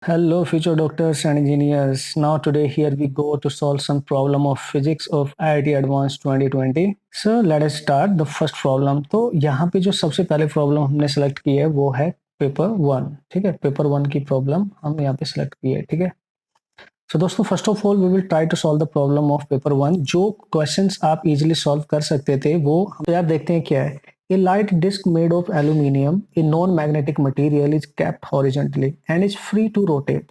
Hello, future doctors and engineers. Now, today here we go to solve some problem of physics of IIT Advanced 2020. So, let us start the first problem. तो यहाँ पे जो सबसे पहले problem हमने select की है वो है पेपर वन. ठीक है, पेपर वन की प्रॉब्लम हम यहाँ पे सेलेक्ट की है. ठीक है. सो दोस्तों, first of all we will try to solve the problem of paper one. जो क्वेश्चंस आप इजीली सॉल्व कर सकते थे वो तो आप देखते हैं क्या है. A light disc made of aluminium, a non-magnetic material, is kept horizontally and is free to rotate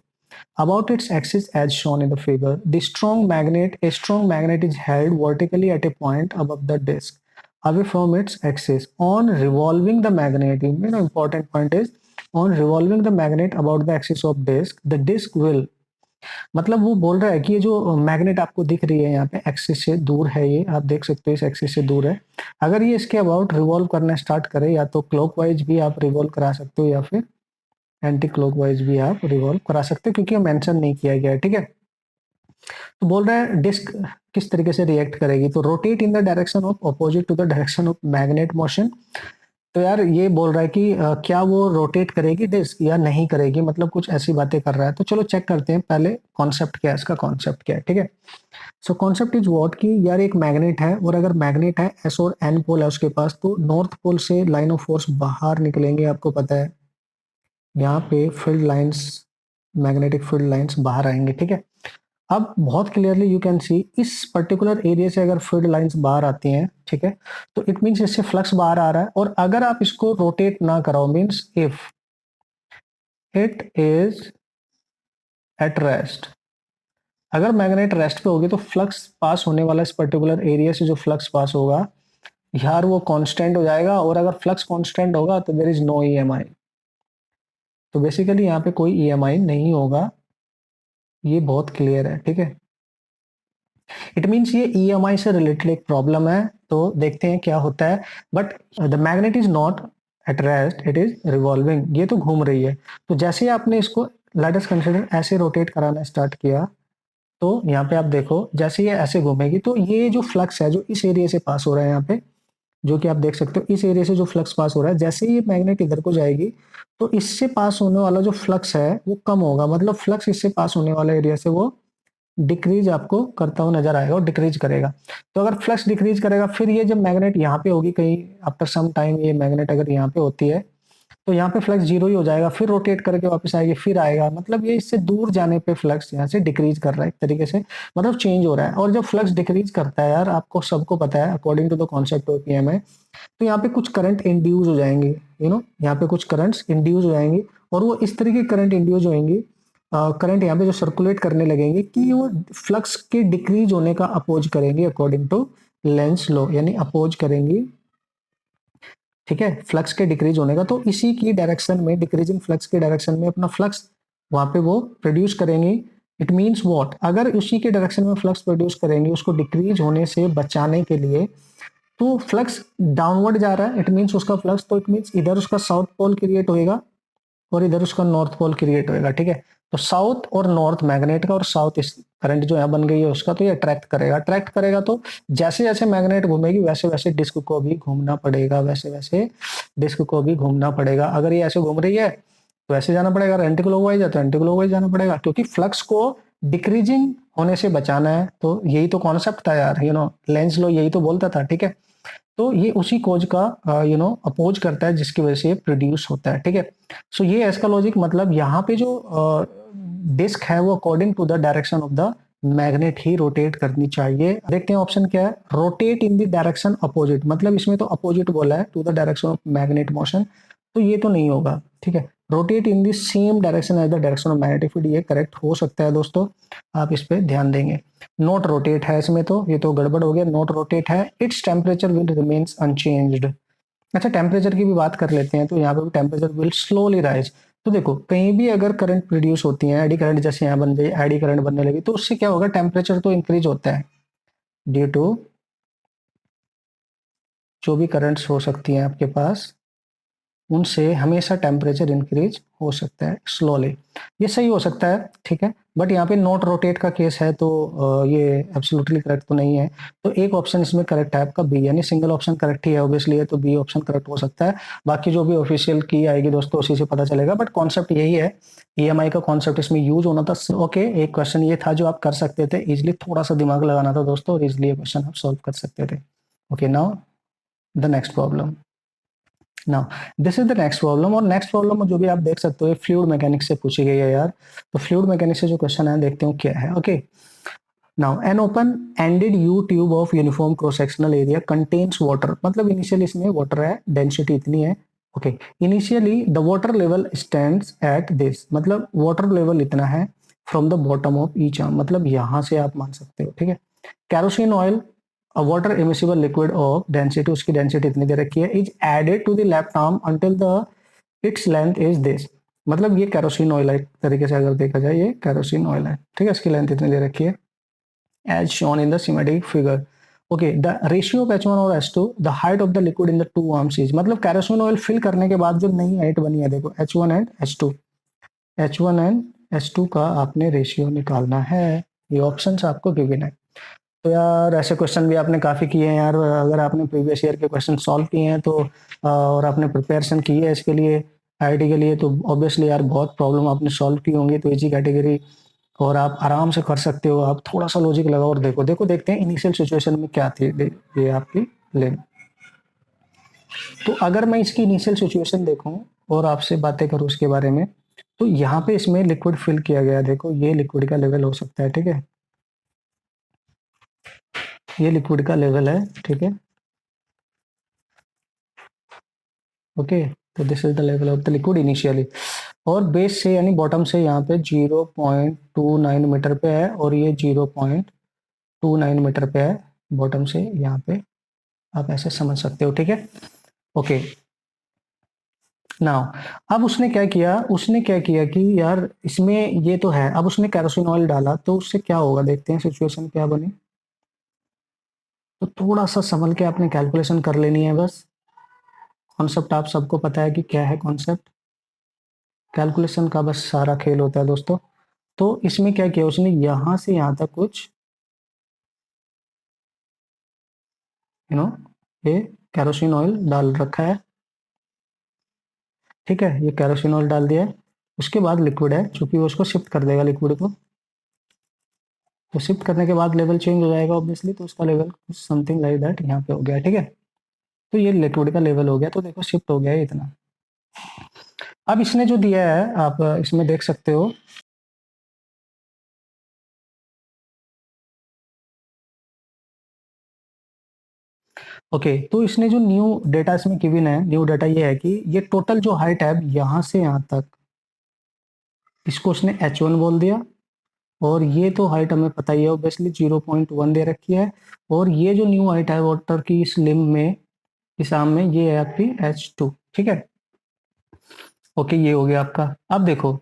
about its axis as shown in the figure. A strong magnet is held vertically at a point above the disc, away from its axis. On revolving the magnet, important point is on revolving the magnet about the axis of disc, the disc will मतलब वो बोल रहा है कि ये जो magnet आपको दिख रही है यहाँ पे एक्सिस से दूर है, ये आप देख सकते हो इस एक्सिस से दूर है. अगर ये इसके अबाउट रिवॉल्व करना स्टार्ट करे या तो क्लॉकवाइज भी आप रिवॉल्व करा सकते हो या फिर एंटी क्लॉकवाइज भी आप रिवॉल्व करा सकते हो क्योंकि मेंशन नहीं किया गया है. ठीक है. तो बोल रहा है डिस्क किस तरीके से रिएक्ट करेगी. तो rotate in the direction of opposite to the direction of magnet motion. तो यार ये बोल रहा है कि क्या वो रोटेट करेगी डिस्क या नहीं करेगी, मतलब कुछ ऐसी बातें कर रहा है. तो चलो चेक करते हैं पहले कॉन्सेप्ट क्या है, इसका कॉन्सेप्ट क्या है. ठीक है. सो कॉन्सेप्ट इज व्हाट कि यार एक मैग्नेट है और अगर मैग्नेट है एस और एन पोल है उसके पास, तो नॉर्थ पोल से लाइन ऑफ फोर्स बाहर निकलेंगे. आपको पता है यहाँ पे field lines, magnetic field lines बाहर आएंगे. ठीक है. अब बहुत क्लियरली यू कैन सी इस पर्टिकुलर एरिया से अगर फील्ड लाइंस बाहर आती हैं, ठीक है, तो इट मींस इससे फ्लक्स बाहर आ रहा है. और अगर आप इसको रोटेट ना कराओ, means if it is at rest, अगर मैग्नेट रेस्ट पे होगी तो फ्लक्स पास होने वाला इस पर्टिकुलर एरिया से जो फ्लक्स पास होगा यार वो कांस्टेंट हो जाएगा. और अगर फ्लक्स कांस्टेंट होगा तो देयर इज नो ईएमआई. तो बेसिकली यहाँ पे कोई ईएमआई नहीं होगा. ये बहुत क्लियर है. ठीक है. इट मीन्स ये ईएमआई से रिलेटेड एक प्रॉब्लम है. तो देखते हैं क्या होता है. But the magnet is not at rest, it is revolving. ये तो घूम रही है. तो जैसे ही आपने इसको लेट अस कंसीडर ऐसे रोटेट कराना स्टार्ट किया, तो यहाँ पे आप देखो जैसे ये ऐसे घूमेगी तो ये जो फ्लक्स है जो इस एरिया से पास हो रहा है यहाँ पे, जो कि आप देख सकते हो इस एरिया से जो फ्लक्स पास हो रहा है, जैसे ही ये मैग्नेट इधर को जाएगी तो इससे पास होने वाला जो फ्लक्स है वो कम होगा. मतलब फ्लक्स इससे पास होने वाला एरिया से वो डिक्रीज आपको करता हुआ नजर आएगा और डिक्रीज करेगा. तो अगर फ्लक्स डिक्रीज करेगा फिर ये जब मैग्नेट यहाँ पे होगी कहीं आफ्टर सम टाइम, ये मैग्नेट अगर यहाँ पे होती है तो यहाँ पे फ्लक्स जीरो ही हो जाएगा. फिर रोटेट करके वापस आएगी, फिर आएगा. मतलब ये इससे दूर जाने पे फ्लक्स यहाँ से डिक्रीज कर रहा है एक तरीके से, मतलब चेंज हो रहा है. और जब फ्लक्स डिक्रीज करता है यार, आपको सबको पता है according to the concept of EMI, तो यहाँ पे कुछ करंट इंड्यूस हो जाएंगे. यहाँ पे कुछ करंट्स इंड्यूस हो जाएंगे और वो इस तरीके करंट इंड्यूस होंगे, करंट यहाँ पे जो सर्कुलेट करने लगेंगे कि वो फ्लक्स के डिक्रीज होने का अपोज करेंगे अकॉर्डिंग टू लेंस लॉ, यानी अपोज करेंगी. ठीक है, फ्लक्स के डिक्रीज होने का. तो इसी की डायरेक्शन में, डिक्रीजिंग फ्लक्स के डायरेक्शन में अपना फ्लक्स वहां पे वो प्रोड्यूस करेंगे. इट मींस व्हाट, अगर उसी के डायरेक्शन में फ्लक्स प्रोड्यूस करेंगे उसको डिक्रीज होने से बचाने के लिए, तो फ्लक्स डाउनवर्ड जा रहा है, इट मींस उसका फ्लक्स, तो इट मींस इधर उसका साउथ पोल क्रिएट होएगा और इधर उसका नॉर्थ पोल क्रिएट होएगा. ठीक है. तो साउथ और नॉर्थ मैग्नेट का और साउथ इस करंट जो यहाँ बन गई है उसका, तो ये अट्रैक्ट करेगा. अट्रैक्ट करेगा तो जैसे जैसे मैग्नेट घूमेगी वैसे वैसे डिस्क को भी घूमना पड़ेगा, वैसे वैसे डिस्क को भी घूमना पड़ेगा. अगर ये ऐसे घूम रही है तो ऐसे जाना पड़ेगा, अगर एंटी क्लॉकवाइज है तो एंटी क्लॉकवाइज जाना पड़ेगा, क्योंकि फ्लक्स को डिक्रीजिंग होने से बचाना है. तो यही तो कॉन्सेप्ट था यार, लेंस लो यही तो बोलता था. ठीक है. तो ये उसी कोज का अपोज करता है जिसकी वजह से ये प्रोड्यूस होता है. ठीक है. सो ये इसका लॉजिक, मतलब यहाँ पे जो डिस्क है वो according to the direction of the magnet ही रोटेट करनी चाहिए. देखते हैं ऑप्शन क्या है. Rotate in the direction opposite, मतलब इसमें तो अपोजिट बोला है to the direction of magnet motion, तो ये तो नहीं होगा. ठीक है. Rotate in the same direction as the direction of magnetic field, ये करेक्ट हो सकता है दोस्तों, आप इस पे ध्यान देंगे. नॉट रोटेट है इसमें, तो ये तो गड़बड़ हो गया. नॉट रोटेट है. Its temperature will remains unchanged. अच्छा, टेम्परेचर की भी बात कर लेते हैं. तो यहाँ पे टेम्परेचर विल स्लोली राइज. तो देखो कहीं भी अगर करंट प्रोड्यूस होती है, एडी करंट जैसे यहाँ बन गई, एडी करंट बनने लगी, तो उससे क्या होगा, टेम्परेचर तो इंक्रीज होता है ड्यू टू जो भी करंट्स हो सकती हैं आपके पास, उनसे हमेशा टेम्परेचर इंक्रीज हो सकता है स्लोली। ये सही हो सकता है, ठीक है, बट यहाँ पे नॉट रोटेट का केस है तो ये एब्सोल्युटली करेक्ट तो नहीं है। तो एक ऑप्शन इसमें करेक्ट है आपका बी, यानी सिंगल ऑप्शन करेक्ट ही है ऑब्वियसली है, तो बी ऑप्शन करेक्ट हो सकता है। बाकी जो भी ऑफिशियल की आएगी दोस्तों उसी से पता चलेगा, बट कॉन्सेप्ट यही है, ईएमआई का कॉन्सेप्ट इसमें यूज होना था। ओके, एक क्वेश्चन ये था जो आप कर सकते थे इजिली, थोड़ा सा दिमाग लगाना था दोस्तों और इजिली ये क्वेश्चन आप सॉल्व कर सकते थे। Okay, now the next problem. Now this is the next problem, और नेक्स्ट प्रॉब्लम जो भी आप देख सकते हो फ्लूइड मैकेनिक्स से पूछी गई है यार। तो फ्लूइड मैकेनिक्स से जो क्वेश्चन है देखते हो क्या है। Okay, now an open ended you tube of uniform cross sectional area contains water, मतलब इनिशियली इसमें वाटर है, डेंसिटी इतनी है। Okay, initially the water level stands at this, मतलब वाटर लेवल इतना है from the bottom of each arm, मतलब यहां से आप मान सकते हो, ठीक है। Kerosene oil water immiscible liquid of density, उसकी डेंसिटी इतनी दे रखी है, is added to the left arm until the its length is this, मतलब ये कैरोसिन ऑयल है एक तरीके से अगर देखा जाए, ये कैरोसिन ऑयल है, ठीक है, इसकी लेंथ इतनी दे रखी है as shown in the schematic figure. Okay, the ratio of H1 और H2, the height of the liquid in the two arms is, मतलब कैरोसिन ऑयल फिल करने के बाद जो नई हाइट बनी है देखो H1 and H2, H1 and H2 का आपने रेशियो निकालना है, ये ऑप्शंस आपको गिवन है। तो यार ऐसे क्वेश्चन भी आपने काफ़ी किए हैं यार, अगर आपने प्रीवियस ईयर के क्वेश्चन सॉल्व किए हैं तो और आपने प्रिपरेशन की है इसके लिए आईआईटी के लिए, तो ऑब्वियसली यार बहुत प्रॉब्लम आपने सॉल्व की होंगी, तो इजी कैटेगरी और आप आराम से कर सकते हो। आप थोड़ा सा लॉजिक लगाओ और देखो देखते हैं इनिशियल सिचुएशन में क्या थी ये आपकी लेन। तो अगर मैं इसकी इनिशियल सिचुएशन देखूं और आपसे बातें करूं उसके बारे में, तो यहाँ पे इसमें लिक्विड फिल किया गया, देखो ये लिक्विड का लेवल हो सकता है, ठीक है, ये लिक्विड का लेवल है, ठीक है। ओके, तो this is the level of the liquid initially, और बेस से यानी बॉटम से यहाँ पे 0.29 मीटर पे है और ये 0.29 मीटर पे है बॉटम से यहाँ पे, आप ऐसे समझ सकते हो, ठीक है। ओके, नाउ अब उसने क्या किया कि यार इसमें ये तो है, अब उसने कैरोसिन ऑयल डाला तो उससे क्या होगा, देखते हैं सिचुएशन क्या बनी। तो थोड़ा सा संभल के आपने कैलकुलेशन कर लेनी है बस, कॉन्सेप्ट आप सबको पता है कि क्या है कॉन्सेप्ट, कैलकुलेशन का बस सारा खेल होता है दोस्तों। तो इसमें क्या किया उसने, यहां से यहां तक कुछ ये कैरोसिन ऑयल डाल रखा है, ठीक है, ये कैरोसिन ऑयल डाल दिया है। उसके बाद लिक्विड है, चूंकि वो उसको शिफ्ट कर देगा लिक्विड को, तो शिफ्ट करने के बाद लेवल चेंज हो जाएगा ऑब्वियसली, तो उसका लेवल समथिंग लाइक दैट यहाँ पे हो गया, ठीक है। तो ये लिक्विड का लेवल हो गया, तो देखो शिफ्ट हो गया है इतना। अब इसने जो दिया है आप इसमें देख सकते हो, ओके, तो इसने जो न्यू डेटा इसमें गिवन है, न्यू डेटा ये है कि ये टोटल जो हाइट है यहाँ से यहाँ तक, इसको उसने H1 बोल दिया, और ये तो हाइट हमें पता ही है ऑब्वियसली 0.1 दे रखी है, और ये जो न्यू हाइट है वाटर की इस लिम में, इस आर्म में, ये है आपकी H2, ठीक है। ओके, ये हो गया आपका। अब देखो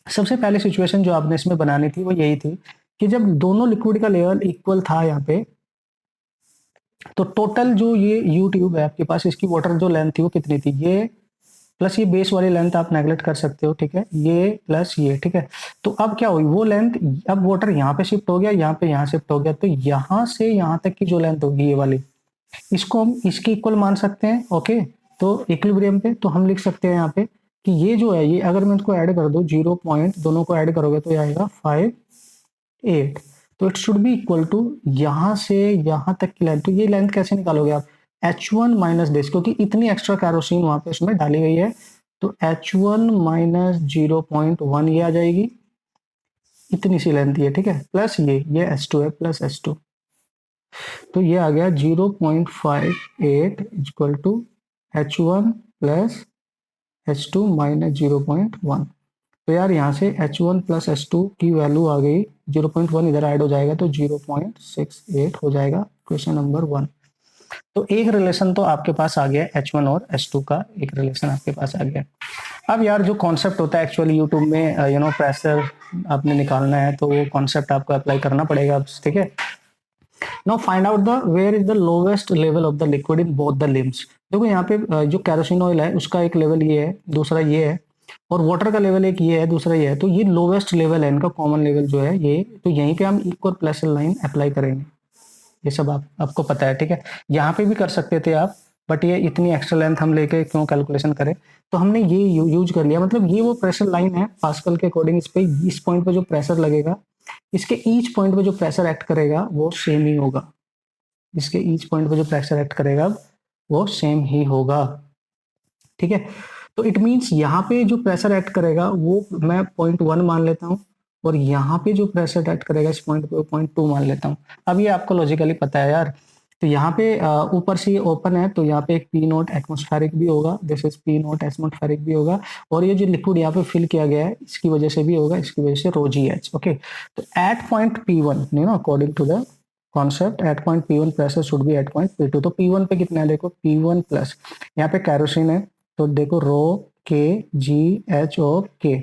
सबसे पहले सिचुएशन जो आपने इसमें बनानी थी वो यही थी कि जब दोनों लिक्विड का लेवल इक्वल था यहाँ पे, तो टोटल जो ये यू ट्यूब है आपके पास, इसकी वाटर जो लेंथ थी वो कितनी थी, ये प्लस ये बेस वाली लेंथ आप नेगलेक्ट कर सकते हो, ठीक है, ये प्लस ये, ठीक है। तो अब क्या हुई वो लेंथ, अब वाटर यहाँ पे शिफ्ट हो गया, यहाँ पे यहाँ शिफ्ट हो गया, तो यहाँ से यहाँ तक की जो लेंथ होगी ये वाली, इसको हम इसके इक्वल मान सकते हैं। ओके, तो इक्विलिब्रियम पे तो हम लिख सकते हैं यहाँ पे कि ये जो है, ये अगर मैं इसको ऐड कर दूं 0 पॉइंट, दोनों को ऐड करोगे तो ये आएगा 5.8, तो it should be equal to यहाँ से यहाँ तक की लेंथ। तो ये लेंथ कैसे निकालोगे आप, H1 माइनस दिस, क्योंकि इतनी एक्स्ट्रा कैरोसिन वहां पे इसमें डाली गई है, तो H1 माइनस 0.1 ये आ जाएगी, इतनी सी लेंथ ये, ठीक है, प्लस ये H2 है, प्लस H2, तो ये आ गया 0.58 equal to H1 plus H2 minus 0.1। तो यार यहाँ से H1 प्लस H2 की वैल्यू आ गई, 0.1 इधर ऐड हो जाएगा तो 0.68 हो जाएगा, क्वेश्चन नंबर 1। तो एक रिलेशन तो आपके पास आ गया H1 और H2 का, एक रिलेशन आपके पास आ गया। अब यार जो कॉन्सेप्ट होता है एक्चुअली यूट्यूब में प्रेशर आपने निकालना है, तो वो कॉन्सेप्ट आपको अप्लाई करना पड़ेगा, ठीक है। Now find out the where is the lowest level of the liquid in both the limbs. देखो यहाँ पे जो कैरोसिन ऑयल है उसका एक लेवल ये है, दूसरा ये है, और वाटर का लेवल एक ये है, दूसरा ये है। तो ये लोवेस्ट लेवल है इनका, कॉमन लेवल जो है ये। तो यहीं पे हम इक्वल प्लस लाइन अप्लाई करेंगे। ये सब आपको पता है, ठीक है। यहाँ पे भी कर सकते थे आप, बट ये इतनी एक्स्ट्रा लेंथ हम लेके क्यों कैलकुलेशन करें, तो हमने ये यूज कर लिया। मतलब ये वो प्रेशर लाइन है पास्कल के अकॉर्डिंग। इस पे, इस पॉइंट पे जो प्रेशर लगेगा, इसके ईच पॉइंट पे जो प्रेशर एक्ट करेगा वो सेम ही होगा। इसके ईच पॉइंट पे जो प्रेशर एक्ट करेगा वो सेम ही होगा, ठीक है। तो इट मीन्स यहाँ पे जो प्रेशर एक्ट करेगा वो मैं 0.1 मान लेता हूँ, और यहाँ पे जो प्रेशर एक्ट करेगा इस पॉइंट पे 0.2 मान लेता हूँ। अब ये आपको लॉजिकली पता है यार। तो यहाँ पे ऊपर से ये ओपन है, तो यहाँ पे एक पी नोट एटमोस्फेरिक भी होगा, this is P note atmospheric भी होगा, और ये जो लिक्विड यहाँ पे फिल किया गया है इसकी वजह से भी होगा, इसकी वजह से रो जी एच। ओके, तो at point P1, according to the concept, at point P1 pressure should be at point P2। तो P1 पे कितना है देखो, P1 प्लस, यहाँ पे कैरोसिन है, तो देखो rho k g h of k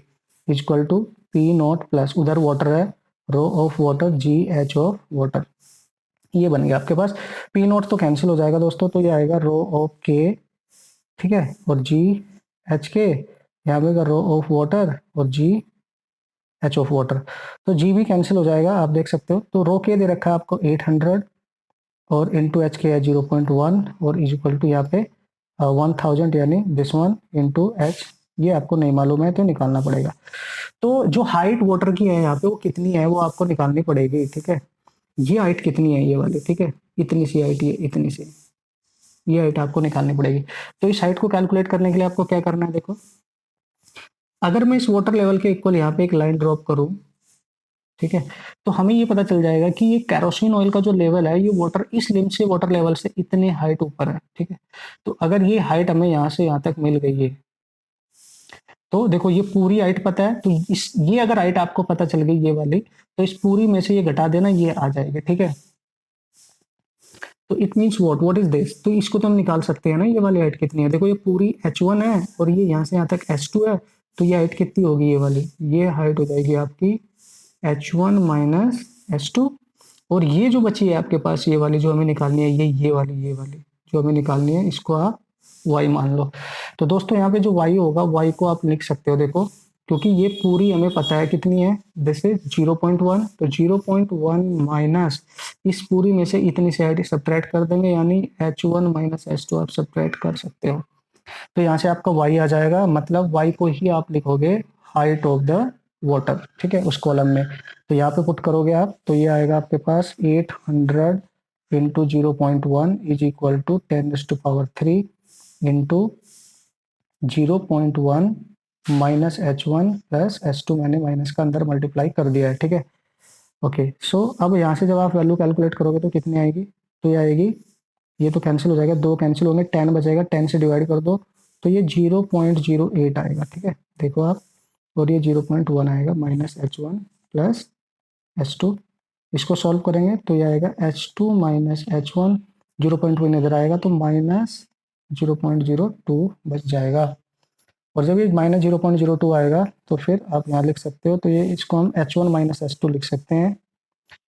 equal to p naught plus, उधर वाटर है, rho of water g h of water. ये बन गया आपके पास। पी नॉट तो कैंसिल हो जाएगा दोस्तों, तो ये आएगा रो ऑफ के, ठीक है, और जी एच के, यहाँ पे रो ऑफ वाटर और जी एच ऑफ वाटर। तो जी भी कैंसिल हो जाएगा, आप देख सकते हो। तो रो के दे रखा है आपको 800, और इंटू एच के है 0.1, और इज इक्वल टू यहाँ पे 1000, यानी दिस वन इंटू एच। ये आपको नहीं मालूम है तो निकालना पड़ेगा। तो जो हाइट वाटर की है यहाँ पे वो कितनी है वो आपको निकालनी पड़ेगी, ठीक है। ये हाइट कितनी है ये वाली, ठीक है, इतनी सी हाइट, ये इतनी सी, ये हाइट आपको निकालनी पड़ेगी। तो इस हाइट को कैलकुलेट करने के लिए आपको क्या करना है, देखो, अगर मैं इस वाटर लेवल के इक्वल यहाँ पे एक लाइन ड्रॉप करूं, ठीक है, तो हमें ये पता चल जाएगा कि ये कैरोसिन ऑयल का जो लेवल है, ये वाटर इस लिमिट से, वाटर लेवल से इतने हाइट ऊपर है, ठीक है। तो अगर ये हाइट हमें यहाँ से यहाँ तक मिल गई है, तो देखो ये पूरी हाइट पता है, तो इस, ये अगर हाइट आपको पता चल गई ये वाली, तो इस पूरी में से ये घटा देना, ये आ जाएगी, ठीक है। तो it means what is this, तो इसको तो हम निकाल सकते हैं ना, ये वाली हाइट कितनी है। देखो ये पूरी H1 है, और ये यहाँ से यहाँ तक H2 है, तो ये हाइट कितनी होगी ये वाली, ये हाइट हो जाएगी आपकी H1 माइनस H2। और ये जो बची है आपके पास, ये वाली जो हमें निकालनी है, ये वाली जो हमें निकालनी है, इसको आप y मान लो। तो दोस्तों यहाँ पे जो y होगा, y को आप लिख सकते हो, देखो, क्योंकि ये पूरी हमें पता है कितनी है, दिस इज 0.1, तो 0.1 माइनस इस पूरी में से इतनी सी हाइट सब्ट्रैक्ट कर देंगे, यानी H1 माइनस H2 आप सब्ट्रैक्ट कर सकते हो। तो यहाँ से आपका y आ जाएगा, मतलब y को ही आप लिखोगे हाइट ऑफ द वाटर, ठीक है, उस कॉलम में। तो यहाँ पे पुट करोगे आप, तो ये आएगा आपके पास 800 into 0.1 is equal to 10⁻³ into 0.1 minus H1 plus H2, मैंने माइनस का अंदर मल्टीप्लाई कर दिया है, ठीक है। ओके, सो अब यहाँ से जब आप वैल्यू कैलकुलेट करोगे तो कितनी आएगी, तो ये आएगी, ये तो कैंसिल हो जाएगा, दो कैंसिल होंगे, 10 बचेगा, 10 से डिवाइड कर दो, तो ये 0.08 आएगा, ठीक है, देखो आप, और ये 0.1 आएगा माइनस H1 प्लस H2। इसको सॉल्व करेंगे तो ये आएगा H2 माइनस H1, 0.1 इधर आएगा तो माइनस 0.02 बच जाएगा। और जब ये माइनस 0.02 आएगा तो फिर आप यहाँ लिख सकते हो, तो ये इसको हम H1 माइनस H2 लिख सकते हैं।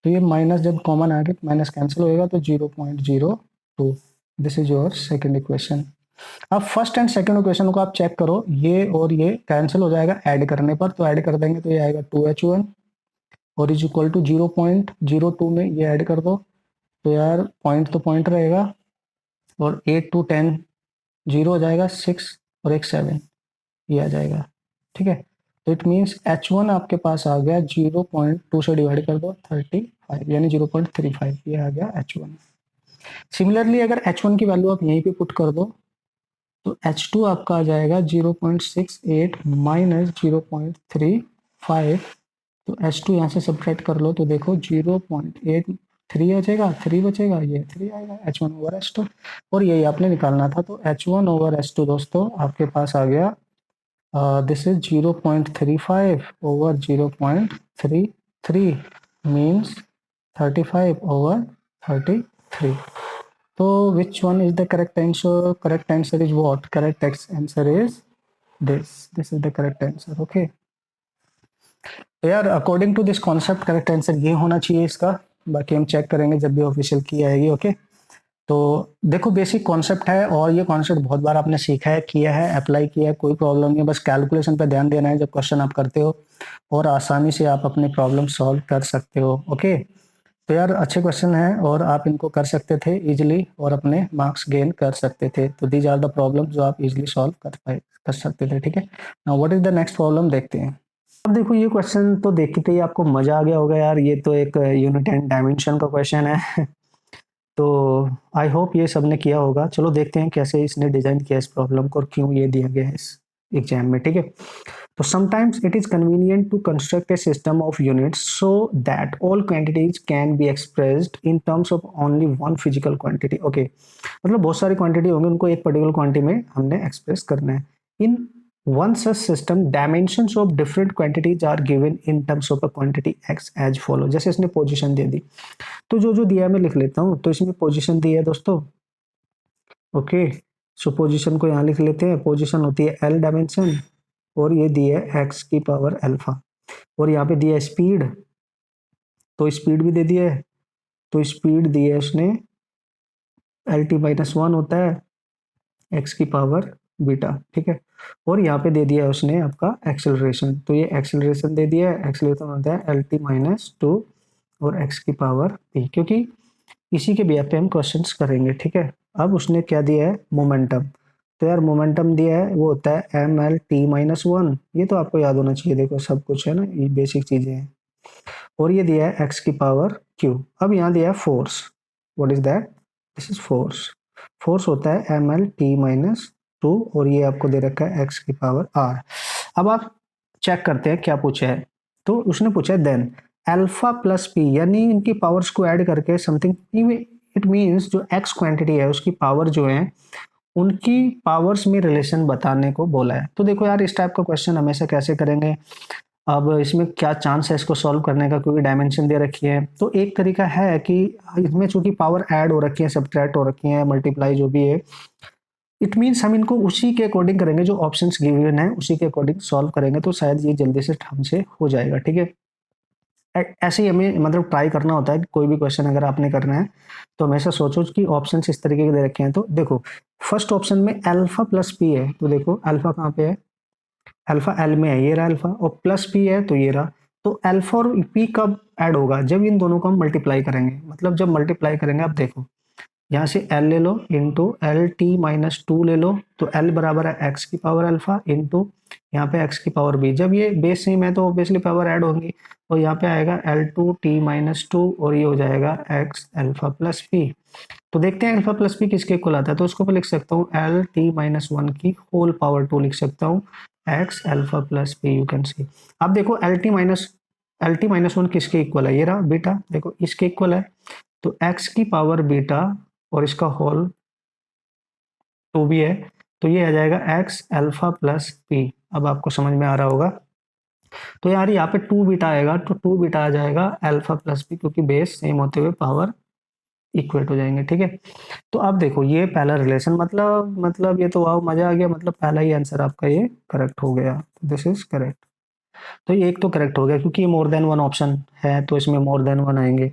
तो ये माइनस जब कॉमन आ गया, माइनस कैंसिल होएगा, तो 0.02। This is your second equation. अब फर्स्ट एंड सेकंड इक्वेशन को आप चेक करो, ये और ये कैंसिल हो जाएगा ऐड करने पर, तो ऐड कर देंगे तो ये आएगा 2H1, और इज इक्वल टू 0.02 में ये ऐड कर दो, तो यार पॉइंट तो पॉइंट रहेगा, और 8 to 10 जीरो हो जाएगा, 6 और एक 7, ये आ जाएगा, ठीक है। तो इट मीन्स H1 आपके पास आ गया 0.2 से डिवाइड कर दो 35, यानी 0.35, ये आ गया H1। सिमिलरली अगर H1 की वैल्यू आप यहीं पे पुट कर दो, तो H2 आपका आ जाएगा 0.68 माइनस 0.35, तो H2 यहाँ से सब्ट्रैक्ट कर लो, तो देखो 0.83 बचेगा, 3 बचेगा, ये 3 आएगा, H1 ओवर H2, और यही आपने निकालना था। तो H1 ओवर H2 दोस्तों आपके पास आ गया, this is 0.35 over 0.33 means 35 over 33। तो which one is the correct answer? Correct answer is what? Correct answer is this is the correct answer. Okay, तो यार according to this concept correct answer ये होना चाहिए इसका, बाकी हम चेक करेंगे जब भी ऑफिशियल की आएगी। ओके, तो देखो बेसिक कॉन्सेप्ट है और ये कॉन्सेप्ट बहुत बार आपने सीखा है, किया है, अप्लाई किया है, कोई प्रॉब्लम नहीं है, बस कैलकुलेशन पे ध्यान देना है जब क्वेश्चन आप करते हो और आसानी से आप अपनी प्रॉब्लम सॉल्व कर सकते हो। ओके, तो यार अच्छे क्वेश्चन हैं और आप इनको कर सकते थे इजीली और अपने मार्क्स गेन कर सकते थे। तो दीज आर द प्रॉब्लम जो आप इजीली सॉल्व कर सकते थे। ठीक है, now what is the next problem, देखते हैं। अब देखो ये क्वेश्चन तो देखते ही आपको मजा आ गया होगा यार, ये तो एक यूनिट एंड डायमेंशन का क्वेश्चन है। तो आई होप ये सबने किया होगा। चलो देखते हैं कैसे इसने डिजाइन किया इस प्रॉब्लम को और क्यों ये दिया गया है इस एग्जाम में। ठीक है, तो sometimes it is convenient to construct a system of units so that all quantities can be expressed in terms of only one physical quantity. Okay, मतलब बहुत सारी क्वांटिटी होंगी, उनको एक पर्टिकुलर क्वांटिटी में हमने एक्सप्रेस करना है। इन one such system dimensions of different quantities are given in terms of a quantity x as follow। जैसे इसने पोजीशन दे दी, तो जो जो दिया है मैं लिख लेता हूँ। तो इसमें पोजीशन दी है दोस्तों। ओके, सो पोजीशन को यहाँ लिख लेते हैं। पोजीशन होती है एल डायमेंशन और ये दी है एक्स की पावर अल्फा, और यहाँ पे दिया है स्पीड, तो स्पीड भी दे दिया है। तो स्पीड दी है उसने एल टी माइनस वन होता है एक्स की पावर बीटा। ठीक है, और यहाँ पे दे दिया है उसने आपका एक्सेलरेशन, तो ये एक्सेलरेशन दे दिया है। एक्सेलरेशन होता है एल टी माइनस टू और एक्स की पावर पी, क्योंकि इसी के बेस पे हम क्वेश्चंस करेंगे। ठीक है, अब उसने क्या दिया है, मोमेंटम। तो यार मोमेंटम दिया है वो होता है M L T minus one, ये तो आपको याद होना चाहिए, देखो सब कुछ है ना, ये बेसिक चीजें हैं। और ये दिया है एक्स की पावर क्यू। अब यहाँ दिया है force, what is that, this is force. Force होता है M L T minus two और ये आपको दे रखा है एक्स की पावर आर। अब आप चेक करते हैं क्या पूछा है। तो उसने पूछा है देन अल्फा प्लस पी, यानी इनकी पावर्स को ऐड करके समथिंग, इट मींस जो एक्स क्वांटिटी है उसकी पावर जो है उनकी पावर्स में रिलेशन बताने को बोला है। तो देखो यार इस टाइप का क्वेश्चन हमेशा कैसे करेंगे, अब इसमें क्या चांस है इसको सॉल्व करने का, क्योंकि डायमेंशन दे रखी है। तो एक तरीका है कि इसमें चूंकि पावर ऐड हो रखी है, सब्ट्रैक्ट हो रखी है, मल्टीप्लाई जो भी है, इट मीन्स हम इनको उसी के अकॉर्डिंग करेंगे, जो ऑप्शंस गिवन है उसी के अकॉर्डिंग सॉल्व करेंगे, तो शायद ये जल्दी से हमसे हो जाएगा। ठीक है, ऐसे ही हमें मतलब ट्राई करना होता है कि कोई भी क्वेश्चन अगर आपने करना है तो हमेशा सोचो कि ऑप्शन इस तरीके के दे रखे हैं। तो देखो फर्स्ट ऑप्शन में अल्फा प्लस पी है, तो देखो अल्फा कहाँ पे है, अल्फा एल में है, ये रहा अल्फा, और प्लस पी है तो ये रहा। तो अल्फा और पी कब ऐड होगा, जब इन दोनों को हम मल्टीप्लाई करेंगे। मतलब जब मल्टीप्लाई करेंगे, आप देखो यहाँ से एल ले लो into L T minus two ले लो, तो एल बराबर है एक्स की पावर अल्फा इंटू यहाँ पे एक्स की पावर बी। जब ये बेस सेम है तो ऑब्वियसली पावर ऐड होंगी, और यहाँ पे आएगा L two T minus two और ये हो जाएगा एक्स अल्फा प्लस पी। तो देखते हैं अल्फा प्लस पी किसके इक्वल आता है। तो उसको मैं लिख सकता हूँ एल टी माइनस वन की होल पावर टू लिख सकता हूँ x alpha plus P, you can सी। अब देखो एल टी माइनस वन किसके इक्वल है, ये रहा बीटा, देखो इसके इक्वल है। तो एक्स की पावर बीटा और इसका होल टू भी है, तो ये आ जाएगा एक्स अल्फा प्लस पी। अब आपको समझ में आ रहा होगा। तो यार यहाँ पे टू बीटा आएगा, तो टू बीटा आ जाएगा अल्फा प्लस पी, क्योंकि बेस सेम होते हुए पावर इक्वेट हो जाएंगे। ठीक है, तो अब देखो ये पहला रिलेशन, मतलब ये तो वाह मजा आ गया, मतलब पहला ही आंसर आपका ये करेक्ट हो गया, दिस इज करेक्ट। तो ये एक तो करेक्ट हो गया, क्योंकि ये मोर देन वन ऑप्शन है तो इसमें मोर देन वन आएंगे।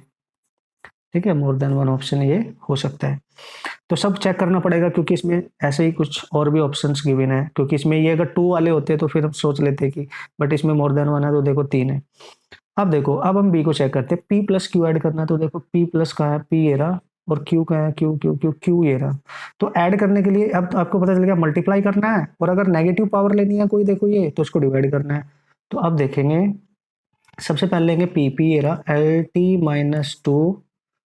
ठीक है, मोर देन वन ऑप्शन ये हो सकता है। तो सब चेक करना पड़ेगा, क्योंकि इसमें ऐसे ही कुछ और भी ऑप्शंस गिवन है, क्योंकि इसमें ये अगर टू वाले होते तो फिर हम सोच लेते कि, बट इसमें मोर देन वन है तो देखो तीन है। अब देखो अब हम बी को चेक करते हैं, पी प्लस क्यू ऐड करना है। तो देखो पी प्लस कहाँ है, पी ये रहा, और क्यू कहाँ है, क्यू क्यू क्यू क्यू ये रहा। तो ऐड करने के लिए अब आपको पता चल गया मल्टीप्लाई करना है, और अगर नेगेटिव पावर लेनी है कोई, देखो ये, तो इसको डिवाइड करना है। तो अब देखेंगे, सबसे पहले लेंगे पी, पी ये रहा L T minus two,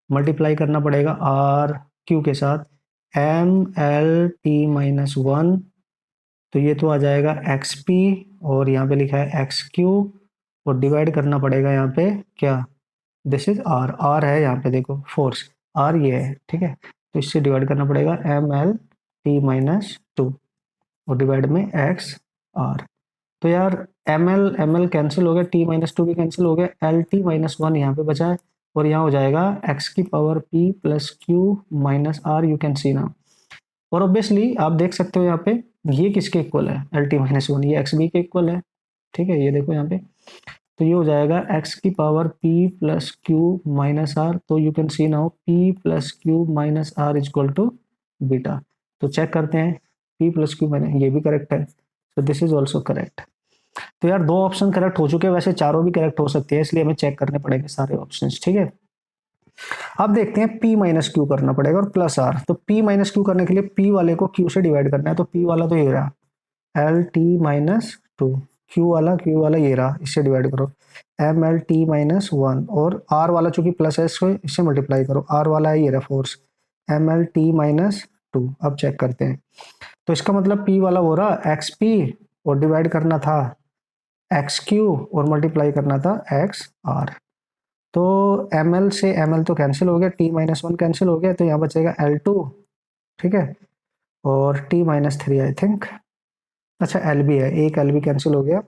multiply करना पड़ेगा आर क्यू के साथ M L T minus one, तो ये तो आ जाएगा एक्स पी, और यहाँ पे लिखा है एक्स क्यू, और डिवाइड करना पड़ेगा यहाँ पे क्या, दिस इज आर, आर है यहाँ पे देखो फोर्स, आर ये है। ठीक है, तो इससे डिवाइड करना पड़ेगा M L T minus two और डिवाइड में एक्स आर। तो यार एम एल कैंसिल हो गया, टी माइनस टू भी कैंसिल हो गया, एल टी माइनस वन यहाँ पे बचा है, और यहाँ हो जाएगा एक्स की power P plus Q minus R, you can see ना। और ऑब्वियसली आप देख सकते हो यहाँ पे ये किसके इक्वल है, एल टी माइनस वन, ये एक्स बी के इक्वल है। ठीक है, ये देखो यहाँ पे तो ये हो जाएगा x की power p plus Q minus r. तो you can see now p plus Q minus r is equal to beta. तो चेक करते हैं, p प्लस क्यू माइनस, ये भी करेक्ट है, तो दिस इज ऑल्सो करेक्ट। तो यार दो ऑप्शन करेक्ट हो चुके हैं, वैसे चारों भी करेक्ट हो सकते हैं, इसलिए हमें चेक करने पड़ेंगे सारे ऑप्शन, ठीक है। अब देखते हैं p माइनस क्यू करना पड़ेगा और प्लस आर। तो p माइनस क्यू करने के लिए p वाले को q से डिवाइड करना है, तो p वाला तो ये रहा L T minus two, Q वाला ये रहा, इससे डिवाइड करो M L T minus one, और आर वाला चूंकि प्लस है इसको इससे मल्टीप्लाई करो, आर वाला है ये रहा force M L T minus two. अब चेक करते हैं, तो इसका मतलब p वाला हो रहा एक्स पी और डिवाइड करना था एक्स क्यू और मल्टीप्लाई करना था एक्स आर। तो एम एल से एम एल तो कैंसिल हो गया, टी माइनस वन कैंसिल हो गया, तो यहाँ बचेगा एल टू, ठीक है, और T minus three I think, अच्छा एल भी है, एक एल भी कैंसिल हो गया।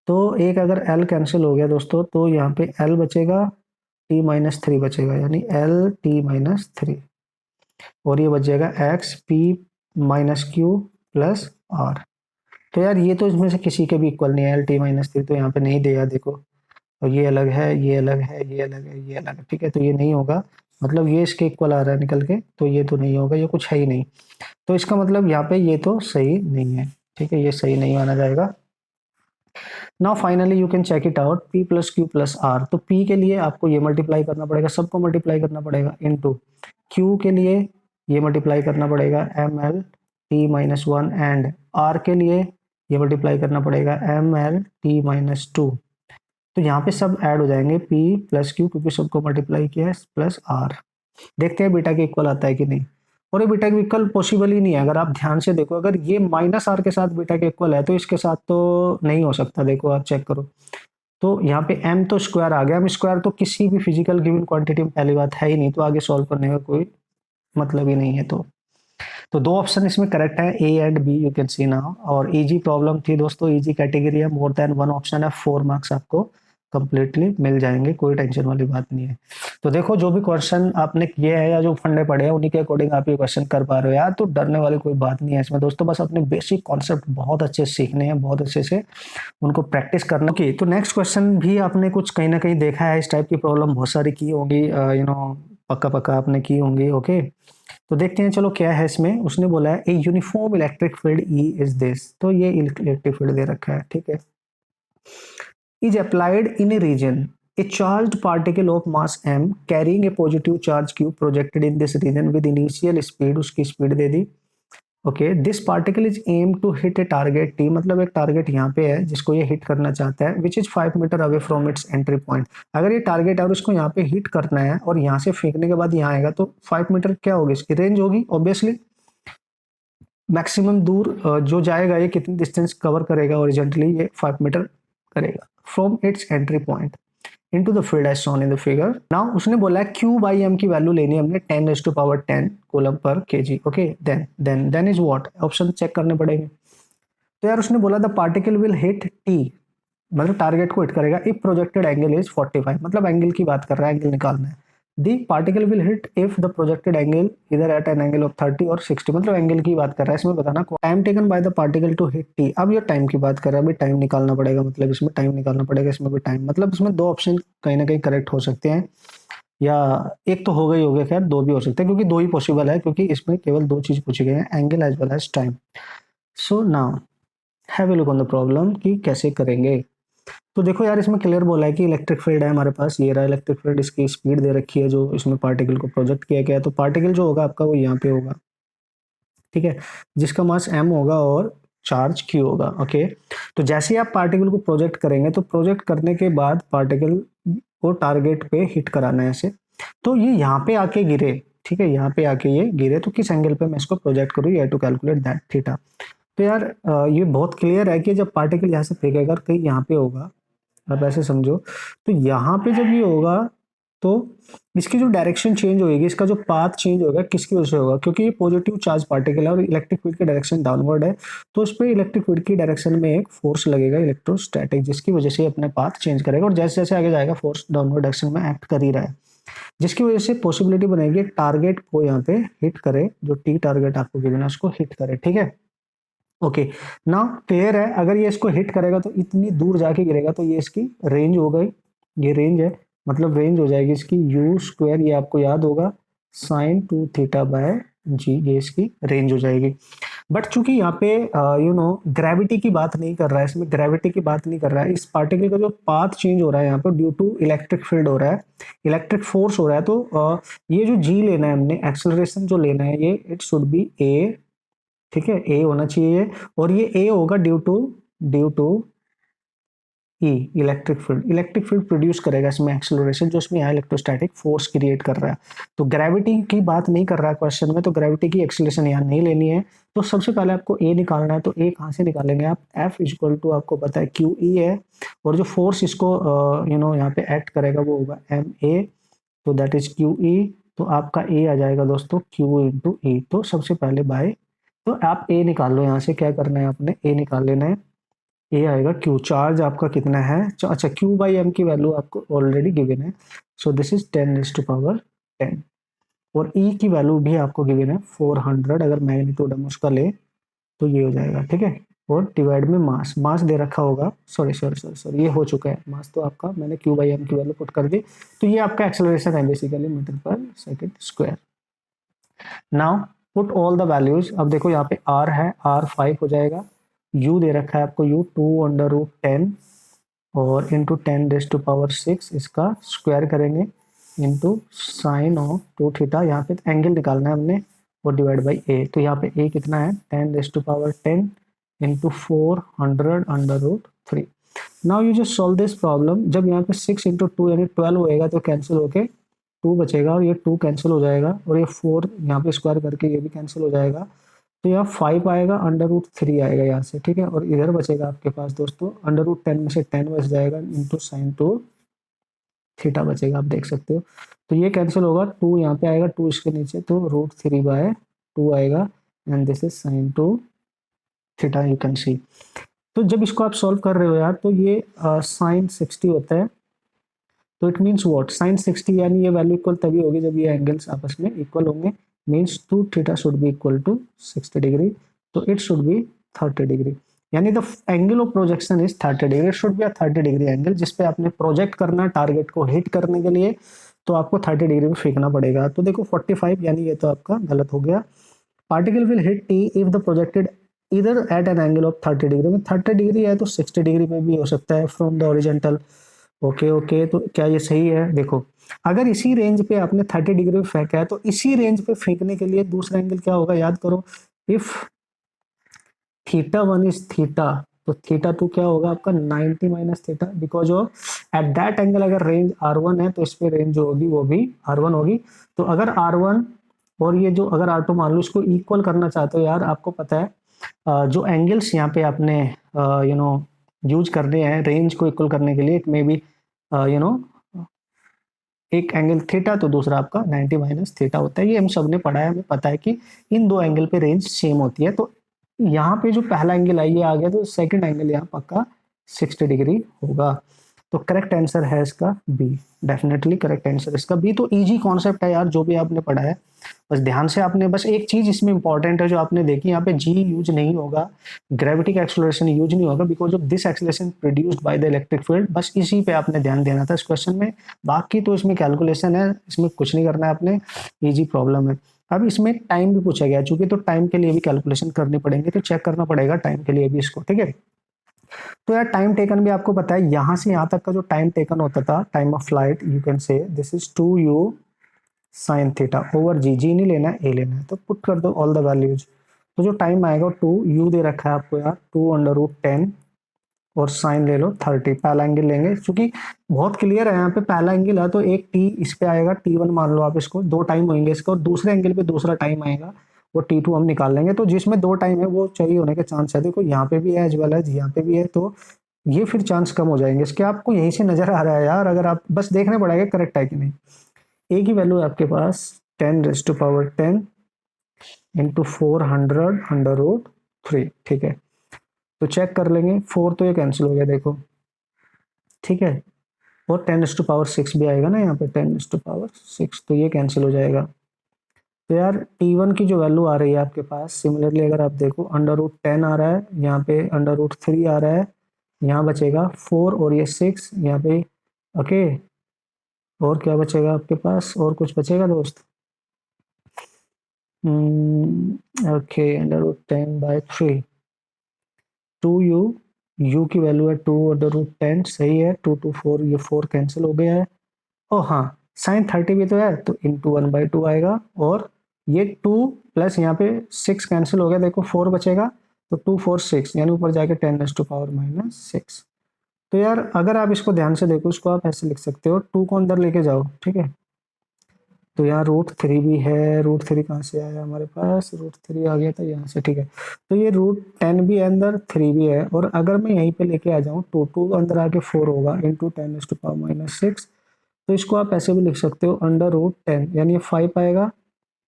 तो एक अगर एल कैंसिल हो गया दोस्तों, तो यहाँ पे एल बचेगा, टी माइनस थ्री बचेगा, यानी एल टी माइनस थ्री, और ये बच जाएगा X P minus Q plus R. तो यार ये तो इसमें से किसी के भी इक्वल नहीं है, एल टी माइनस थ्री तो यहाँ पे नहीं दिया देखो, और ये अलग है, ये अलग है, ये अलग है, ये अलग है, ठीक है, तो ये नहीं होगा, मतलब ये इसके इक्वल आ रहा है निकल के, तो ये तो नहीं होगा, ये कुछ है ही नहीं। तो इसका मतलब यहाँ पे ये तो सही नहीं है, ठीक है, ये सही नहीं माना जाएगा। Now finally you can check it out, p plus Q plus R. तो p के लिए आपको ये मल्टीप्लाई करना पड़ेगा, सबको मल्टीप्लाई करना पड़ेगा, इनटू q के लिए ये मल्टीप्लाई करना पड़ेगा M L T minus one, and r के लिए ये मल्टीप्लाई करना पड़ेगा M L T minus two. तो यहाँ पे सब ऐड हो जाएंगे p प्लस क्यू, क्योंकि सबको मल्टीप्लाई किया है, प्लस आर। देखते हैं बीटा के इक्वल आता है कि नहीं, और ये बीटा के इक्वल पॉसिबल ही नहीं है। अगर आप ध्यान से देखो, अगर ये माइनस आर के साथ बीटा के इक्वल है तो इसके साथ तो नहीं हो सकता, देखो आप चेक करो। तो यहाँ पे m तो स्क्वायर आ गया, m स्क्वायर तो किसी भी फिजिकल गिवन क्वांटिटी में पहली बात है ही नहीं, तो आगे सॉल्व करने का कोई मतलब ही नहीं है। तो दो ऑप्शन इसमें करेक्ट है, A and B, you can see now. और इजी प्रॉब्लम थी दोस्तों, इजी कैटेगरी है, मोर देन वन ऑप्शन है, 4 मार्क्स आपको कंप्लीटली मिल जाएंगे, कोई टेंशन वाली बात नहीं है। तो देखो जो भी क्वेश्चन आपने किए हैं या जो फंडे पड़े हैं उन्हीं के अकॉर्डिंग आप ये क्वेश्चन कर पा रहे हो यार, तो डरने वाली कोई बात नहीं है इसमें दोस्तों, बस अपने बेसिक कॉन्सेप्ट बहुत अच्छे से सीखने हैं, बहुत अच्छे से उनको प्रैक्टिस करना। ओके, तो नेक्स्ट क्वेश्चन भी आपने कुछ कहीं ना कहीं देखा है, इस टाइप की प्रॉब्लम बहुत सारी की होंगी, यू नो पक्का पक्का आपने की होंगी। ओके, तो देखते हैं चलो क्या है इसमें। उसने बोला है a uniform electric field E is this, तो ये इलेक्ट्रिक फील्ड दे रखा है, ठीक है, is applied in a region, a charged particle of mass m carrying a positive charge q projected in this region with initial speed, उसकी speed दे दी। Okay, this particle is aim to hit a target T, मतलब एक target यहाँ पे है जिसको ये हिट करना चाहता है, which is 5 metre away from its entry point. अगर ये टारगेट है और इसको यहाँ पे हिट करना है और यहाँ से फेंकने के बाद यहाँ आएगा, तो 5 मीटर क्या होगी इसकी रेंज होगी, ऑब्वियसली मैक्सिमम दूर जो जाएगा ये कितनी डिस्टेंस कवर करेगा, ओरिजेंटली ये 5 मीटर करेगा from its entry point into the field as shown in the figure. Now उसने बोला है q बाई एम की वैल्यू लेनी है हमने 10 raise to power 10 coulomb per KG. Okay, then is what, option check करने पड़ेंगे। तो यार उसने बोला the particle will hit t, मतलब टारगेट को हिट करेगा, इफ प्रोजेक्टेड एंगल इज 45, मतलब एंगल की बात कर रहा है, एंगल निकालना है। दी particle will hit if the projected angle इधर एट एन एंगल ऑफ 30 और 60, मतलब एंगल की बात कर रहा है, इसमें बताना time taken by the particle to hit T. अब ये टाइम की बात कर रहा है, अभी टाइम निकालना पड़ेगा, मतलब इसमें टाइम निकालना पड़ेगा, इसमें भी टाइम, मतलब इसमें दो ऑप्शन कहीं ना कहीं करेक्ट हो सकते हैं, या एक तो हो गया, खैर दो भी हो सकते हैं, क्योंकि दो ही पॉसिबल है, क्योंकि इसमें केवल दो चीज पूछी गई है, angle as well as time. So now have a look on the problem कि कैसे करेंगे। तो देखो यार इसमें क्लियर बोला है कि इलेक्ट्रिक फील्ड है हमारे पास, ये रहा इलेक्ट्रिक फील्ड, इसकी स्पीड दे रखी है जो इसमें पार्टिकल को प्रोजेक्ट किया गया है, तो पार्टिकल जो होगा आपका वो यहाँ पे होगा, ठीक है, जिसका मास m होगा और चार्ज q होगा। ओके, तो जैसे ही आप पार्टिकल को प्रोजेक्ट करेंगे, तो प्रोजेक्ट करने के बाद पार्टिकल को टारगेट पे हिट कराना है ऐसे, तो ये यहाँ पे आके गिरे, ठीक है, यहाँ पे आके ये गिरे, तो किस एंगल पे मैं इसको प्रोजेक्ट करूँ, ये टू कैलकुलेट दैट थीटा। तो यार ये बहुत क्लियर है कि जब पार्टिकल यहाँ से फेंकेगा कहीं यहाँ पे होगा, आप ऐसे समझो, तो यहाँ पे जब ये होगा तो इसकी जो डायरेक्शन चेंज होगी, इसका जो पाथ चेंज होगा, किसकी वजह से होगा, क्योंकि ये पॉजिटिव चार्ज पार्टिकल है और इलेक्ट्रिक फील्ड की डायरेक्शन डाउनवर्ड है, तो उस पर इलेक्ट्रिक फील्ड की डायरेक्शन में एक फोर्स लगेगा इलेक्ट्रोस्टैटिक, जिसकी वजह से अपने पाथ चेंज करेगा, और जैसे जैसे आगे जाएगा फोर्स डाउनवर्ड डायरेक्शन में एक्ट कर ही रहा है, जिसकी वजह से पॉसिबिलिटी बनेगी एक टारगेट को यहाँ पे हिट करे, जो टी टारगेट आपको गिवन है उसको हिट करे, ठीक है। ओके, नाउ क्लियर है, अगर ये इसको हिट करेगा तो इतनी दूर जाके गिरेगा, तो ये इसकी रेंज हो गई, ये रेंज है, मतलब रेंज हो जाएगी इसकी यू स्क्वायर, ये आपको याद होगा साइन 2 थीटा बाय जी, ये इसकी रेंज हो जाएगी। बट चूंकि यहाँ पे ग्रेविटी की बात नहीं कर रहा है, इसमें ग्रेविटी की बात नहीं कर रहा है, इस पार्टिकल का जो पाथ चेंज हो रहा है यहाँ पे ड्यू टू इलेक्ट्रिक फील्ड हो रहा है, इलेक्ट्रिक फोर्स हो रहा है, तो ये जो जी लेना है हमने, एक्सेलरेशन जो लेना है, ये इट शुड बी ए, ठीक है, ए होना चाहिए, और ये ए होगा due to E, electric field produce करेगा इसमें एक्सेलरेशन, जो इसमें इलेक्ट्रोस्टैटिक फोर्स क्रिएट कर रहा है। तो ग्रेविटी की बात नहीं कर रहा है क्वेश्चन में, तो ग्रेविटी की एक्सेलरेशन यहाँ नहीं लेनी है। तो सबसे पहले आपको ए निकालना है, तो ए कहाँ से निकालेंगे आप, एफ इक्वल टू आपको पता है क्यू ई है, और जो फोर्स इसको यहाँ पे एक्ट करेगा वो होगा एम ए, तो दैट इज क्यू ई, तो आपका ए आ जाएगा दोस्तों क्यू इंटू ई। तो सबसे पहले बाय, तो आप ए निकाल लो, यहाँ से क्या करना है आपने, ए निकाल लेना है, ए आएगा क्यू, चार्ज आपका कितना है, अच्छा क्यू बाई एम की वैल्यू आपको ऑलरेडी गिवन है, सो दिस इज 10⁻10, और ई की वैल्यू भी आपको गिवन है 400, अगर मैग्नीट्यूड हम उसका ले तो ये हो जाएगा, ठीक है, और डिवाइड में मास, मास दे रखा होगा, सॉरी ये हो चुका है मास, तो आपका मैंने क्यू बाई एम की वैल्यू पुट कर दी, तो ये आपका एक्सेलरेशन है बेसिकली मीटर पर second square. Now put all the values, अब देखो यहाँ पे आर है, आर 5 हो जाएगा, यू दे रखा है आपको यू 2/√10 और इंटू 10⁻6, इसका स्क्वायर करेंगे इंटू साइन ऑफ 2 थीटा, यहाँ पे एंगल निकालना है हमने, और डिवाइड बाई ए, तो यहाँ पे ए कितना है 10⁻10 into 400√3। Now you just solve this problem, जब यहाँ पे 6 इंटू 2 यानी 12 होएगा, तो कैंसिल होके 2 बचेगा, और ये 2 कैंसिल हो जाएगा, और ये 4 यहाँ पे स्क्वायर करके ये भी कैंसिल हो जाएगा, तो यहाँ 5 आएगा, √3 आएगा यहाँ से, ठीक है, और इधर बचेगा आपके पास दोस्तों √10 में से 10 बच जाएगा, इंटू साइन 2 थीटा बचेगा, आप देख सकते हो, तो ये कैंसिल होगा, 2 यहाँ पे आएगा, 2 इसके नीचे, तो √3/2 आएगा, and this is sine 2 theta, you can सी। तो जब इसको आप सॉल्व कर रहे हो यार, तो ये साइन 60 होता है, तो इट मीन्स व्हाट, साइन 60 यानी ये वैल्यू इक्वल तभी होगी जब ये एंगल्स आपस में इक्वल होंगे, means 2 theta should be equal to 60 degree, तो इट शुड बी 30 डिग्री, यानी the angle of projection is 30 degree, it should be a 30 degree angle, जिसपे आपने प्रोजेक्ट करना है टारगेट को हिट करने के लिए, तो आपको 30 डिग्री में फेंकना पड़ेगा। तो देखो 45 यानी ये तो आपका गलत हो गया, particle will hit T if the projected इधर at an angle of 30 degree, में 30 डिग्री है तो 60 डिग्री में भी हो सकता है फ्रॉम द ओरिजेंटल। ओके, तो क्या ये सही है, देखो अगर इसी रेंज पे आपने 30 डिग्री पे फेंका है, तो इसी रेंज पे फेंकने के लिए दूसरा एंगल क्या होगा, याद करो, इफ θ1 इज थीटा, तो θ2 क्या होगा आपका 90 minus theta, because of at that angle अगर रेंज R1 है, तो इस पे रेंज जो होगी वो भी R1 होगी, तो अगर R1 और ये जो अगर R2 मान लो, इसको इक्वल करना चाहते हो यार, आपको पता है जो एंगल्स यहाँ पे आपने यूज करने हैं रेंज को इक्वल करने के लिए, इट मे बी एक एंगल थीटा तो दूसरा आपका 90 माइनस थीटा होता है, ये हम सब ने पढ़ा है, हमें पता है कि इन दो एंगल पे रेंज सेम होती है, तो यहाँ पे जो पहला एंगल है ये आ गया, तो सेकंड एंगल यहाँ पक्का 60 डिग्री होगा, तो करेक्ट आंसर है इसका बी, डेफिनेटली करेक्ट आंसर इसका बी। तो इजी कॉन्सेप्ट है यार, जो भी आपने पढ़ा है, बस ध्यान से आपने, बस एक चीज इसमें इंपॉर्टेंट है जो आपने देखी, यहाँ पे जी यूज नहीं होगा, ग्रेविटी का एक्सेलरेशन यूज नहीं होगा, because of this acceleration produced by the electric field, बस इसी पे आपने ध्यान देना था इस क्वेश्चन में, बाकी तो इसमें कैलकुलेशन है, इसमें कुछ नहीं करना है आपने, इजी प्रॉब्लम है। अब इसमें टाइम भी पूछा गया, चूंकि तो टाइम के लिए भी कैलकुलेशन करनी पड़ेंगे, तो चेक करना पड़ेगा टाइम के लिए भी इसको, ठीक है। तो यार टाइम टेकन भी आपको पता है, यहाँ से यहाँ तक का जो टाइम टेकन होता था, time of flight, you can say this is 2u sine theta over g, g नहीं लेना है ए लेना है, तो पुट कर दो ऑल द वैल्यूज, तो जो टाइम आएगा 2u दे रखा है आपको यार 2/√10 और साइन ले लो 30, पहला एंगल लेंगे, क्योंकि बहुत क्लियर है यहाँ पे पहला एंगल है, तो एक टी इस पे आएगा, T1 मान लो आप इसको, 2 टाइम होंगे इसका, और दूसरे एंगल पे दूसरा टाइम आएगा, वो T2 हम निकाल लेंगे, तो जिसमें 2 टाइम है वो चाहिए होने के चांस है, देखो यहाँ पे भी है एज वेल एज यहाँ पे भी है, तो ये फिर चांस कम हो जाएंगे इसके, आपको यहीं से नजर आ रहा है यार, अगर आप बस देखने पड़ेगा करेक्ट है कि नहीं। ए की वैल्यू है आपके पास 10⁻10 इंटू 400√3, ठीक है, तो चेक कर लेंगे, 4 तो ये कैंसिल हो गया देखो, ठीक है, और 10⁻6 भी आएगा ना यहाँ पे, 10⁻6, तो ये कैंसिल हो जाएगा, तो यार T1 की जो वैल्यू आ रही है आपके पास, सिमिलरली अगर आप देखो √10 आ रहा है, यहाँ पे √3 आ रहा है, यहाँ बचेगा 4 और ये 6 यहाँ पे। ओके, और क्या बचेगा आपके पास, और कुछ बचेगा दोस्त? ओके, √10/3, 2u, u की वैल्यू है 2√10, सही है। 2 2 4, ये 4 कैंसिल हो गया है। ओ हाँ, sin 30 भी तो है, तो इंटू 1/2 आएगा। और ये 2 प्लस यहाँ पे 6 कैंसिल हो गया, देखो 4 बचेगा, तो 2 4 6, यानी ऊपर जाके 10⁻⁻6। तो यार अगर आप इसको ध्यान से देखो, इसको आप ऐसे लिख सकते हो, 2 को अंदर लेके जाओ, ठीक है। तो यहाँ √3 भी है, √3 कहाँ से आया हमारे पास, √3 आ गया था यहाँ से, ठीक है। तो ये √10 भी है अंदर, 3 भी है, और अगर मैं यहीं पे लेके आ जाऊँ, 2 अंदर आके 4 होगा, इंटू 10⁻⁻6। तो इसको आप ऐसे भी लिख सकते हो, √10, यानी ये 5 आएगा,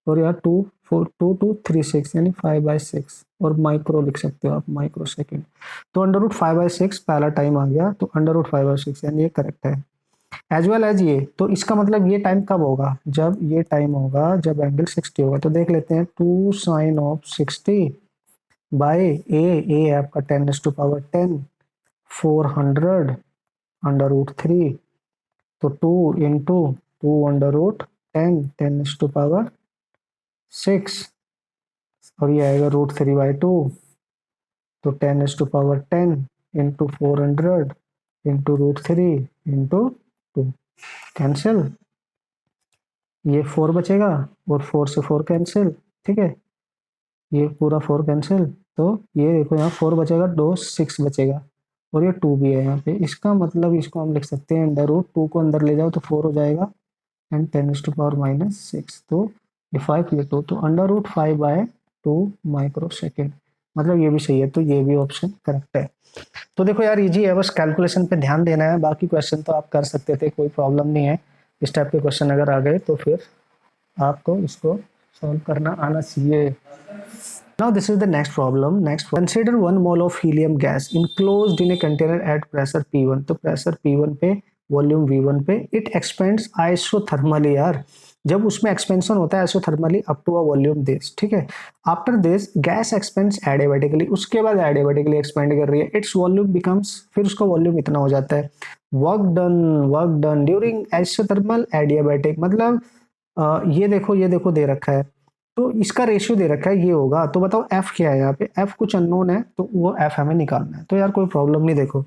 और यहाँ 2 4 2 2 3 6, यानी 5/6, और माइक्रो लिख सकते हो आप, माइक्रो सेकेंड। तो √5/6 पहला टाइम आ गया, तो √5/6 यानी ये करेक्ट है। एज वेल एज ये, तो इसका मतलब ये टाइम कब होगा, जब ये टाइम होगा जब एंगल 60 होगा। तो देख लेते हैं, 2 sin of 60 बाय ए है आपका 10⁻10, 400 √3, तो 2 × 2 √10, 10⁻6, और ये आएगा √3/2, तो 10⁻10 इंटू 400 इंटू √3 इंटू 2, कैंसिल, ये 4 बचेगा, और 4 से 4 कैंसिल, ठीक है, ये पूरा 4 कैंसिल। तो ये देखो यहाँ 4 बचेगा, 6 बचेगा, और ये 2 भी है यहाँ पे। इसका मतलब इसको हम लिख सकते हैं, √2 को अंदर ले जाओ तो 4 हो जाएगा, एंड 10⁻⁻6, तो ये 5, ये 2, तो √5/2 माइक्रो सेकेंड। मतलब ये भी सही है, तो ये भी ऑप्शन करेक्ट है। तो देखो यार, इजी है, बस कैलकुलेशन पे ध्यान देना है, बाकी क्वेश्चन तो आप कर सकते थे, कोई प्रॉब्लम नहीं है। इस टाइप के क्वेश्चन अगर आ गए तो फिर आपको इसको सॉल्व करना आना चाहिए। Now this is the next problem. Next, consider 1 mole of helium gas enclosed in a container at pressure P1. तो pressure P1 पे, वॉल्यूम V1 पे, it expands isothermally यार। जब उसमें एक्सपेंशन होता है isothermally up to a volume this, ठीक है। After this gas expands adiabatically, उसके बाद adiabatically expand कर रही है, its volume becomes, फिर उसका वॉल्यूम इतना हो जाता है। Work done during isothermal adiabatic, मतलब ये देखो दे रखा है, तो इसका रेशियो दे रखा है, ये होगा। तो बताओ एफ क्या है, यहाँ पे एफ कुछ अननोन है, तो वो एफ हमें निकालना है। तो यार कोई प्रॉब्लम नहीं, देखो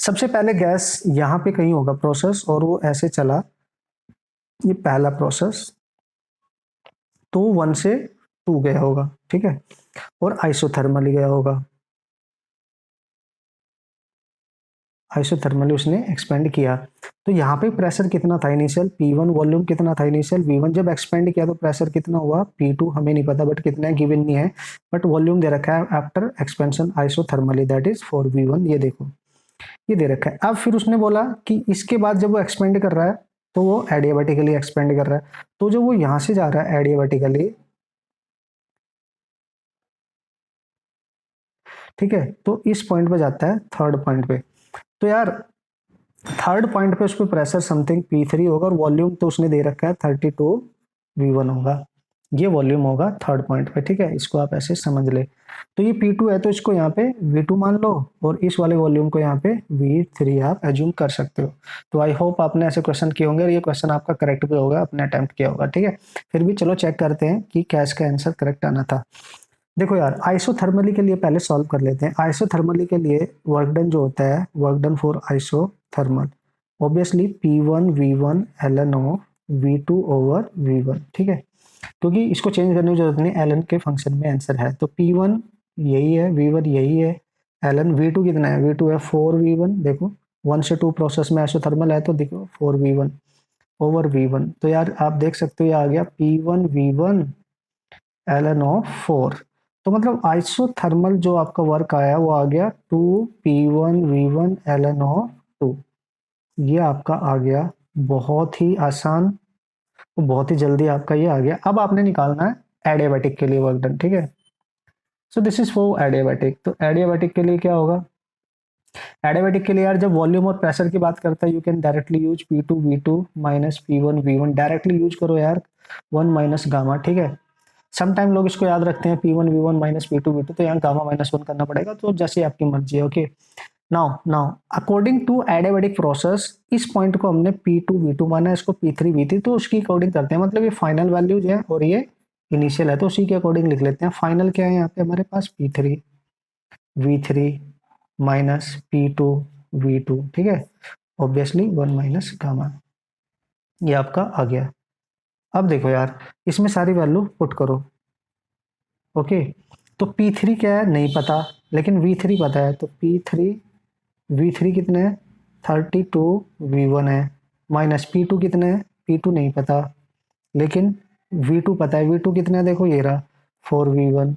सबसे पहले गैस यहाँ पे कहीं होगा प्रोसेस, और वो ऐसे चला, ये पहला प्रोसेस, तो 1 से 2 गया होगा, ठीक है, और आइसोथर्मली गया होगा, आइसोथर्मली उसने एक्सपेंड किया। तो यहाँ पे प्रेशर कितना था इनिशियल, P1, वॉल्यूम कितना था इनिशियल V1, जब एक्सपेंड किया तो प्रेशर कितना हुआ P2, हमें नहीं पता, बट कितना है गिवन नहीं है, बट वॉल्यूम दे रखा है after expansion isothermally, that is 4V1, ये देखो ये दे रखा है। अब फिर उसने बोला कि इसके बाद जब वो एक्सपेंड कर रहा है, तो वो एडियाबैटिकली एक्सपेंड कर रहा है, तो जब वो यहाँ से जा रहा है एडियाबैटिकली, ठीक है, तो इस पॉइंट पे जाता है, थर्ड पॉइंट पे। तो यार थर्ड पॉइंट पे उस पर प्रेशर समथिंग P3 होगा, और वॉल्यूम तो उसने दे रखा है 32V1 होगा, ये वॉल्यूम होगा थर्ड पॉइंट पे, ठीक है, इसको आप ऐसे समझ ले। तो ये P2 है, तो इसको यहाँ पे V2 मान लो, और इस वाले वॉल्यूम को यहाँ पे V3 आप एज्यूम कर सकते हो। तो आई होप आपने ऐसे क्वेश्चन किए होंगे, और ये क्वेश्चन आपका करेक्ट भी होगा, अपने अटेम्प्ट किया होगा, ठीक है। फिर भी चलो चेक करते हैं कि क्या इसका आंसर करेक्ट आना था। देखो यार, आइसोथर्मली के लिए पहले सॉल्व कर लेते हैं। आइसोथर्मली के लिए वर्क डन जो होता है, work done for isothermal, obviously P1 V1 ln of V2 over V1, ठीक है, क्योंकि इसको चेंज करने की जरूरत नहीं, ln के फंक्शन में आंसर है। तो P1 यही है, V1 यही है, ln V2 कितना है, V2 है 4V1, देखो 1 से 2 प्रोसेस में आइसोथर्मल है, तो देखो 4V1 ओवर V1। तो यार आप देख सकते हो, ये आ गया P1 V1 ln ऑफ 4। तो मतलब आइसोथर्मल जो आपका वर्क आया वो आ गया 2P1V1 ln ऑफ 2, ये आपका आ गया, बहुत ही आसान, बहुत ही जल्दी आपका ये आ गया। अब आपने निकालना है एडियाबैटिक के लिए वर्क डन, ठीक है। So this is for adiabatic. तो एडियाबैटिक के लिए क्या होगा, एडियाबैटिक के लिए यार जब वॉल्यूम और प्रेशर की बात करता है, you can directly use P2V2 minus P1V1, directly use करो यार 1 माइनस गामा, ठीक है। सम टाइम लोग इसको याद रखते हैं P1V1 माइनस P2V2, तो यहाँ गामा माइनस 1 करना पड़ेगा, तो जैसे आपकी मर्जी है। Okay, now according to adiabatic process, इस पॉइंट को हमने P2V2 माना, इसको P3V3, तो उसकी अकॉर्डिंग करते हैं, मतलब ये फाइनल वैल्यूज है और ये इनिशियल है, तो उसी के अकॉर्डिंग लिख लेते हैं। फाइनल क्या है यहाँ पे हमारे पास P3V3 माइनस P2V2, ठीक है, ऑब्वियसली 1 माइनस गामा, ये आपका आ गया। अब देखो यार, इसमें सारी वैल्यू पुट करो। ओके, तो P3 क्या है नहीं पता, लेकिन V3 पता है, तो V3 कितने हैं 32V1 है, माइनस P2 कितने हैं, P2 नहीं पता, लेकिन V2 पता है, V2 कितने है देखो ये रहा 4V1,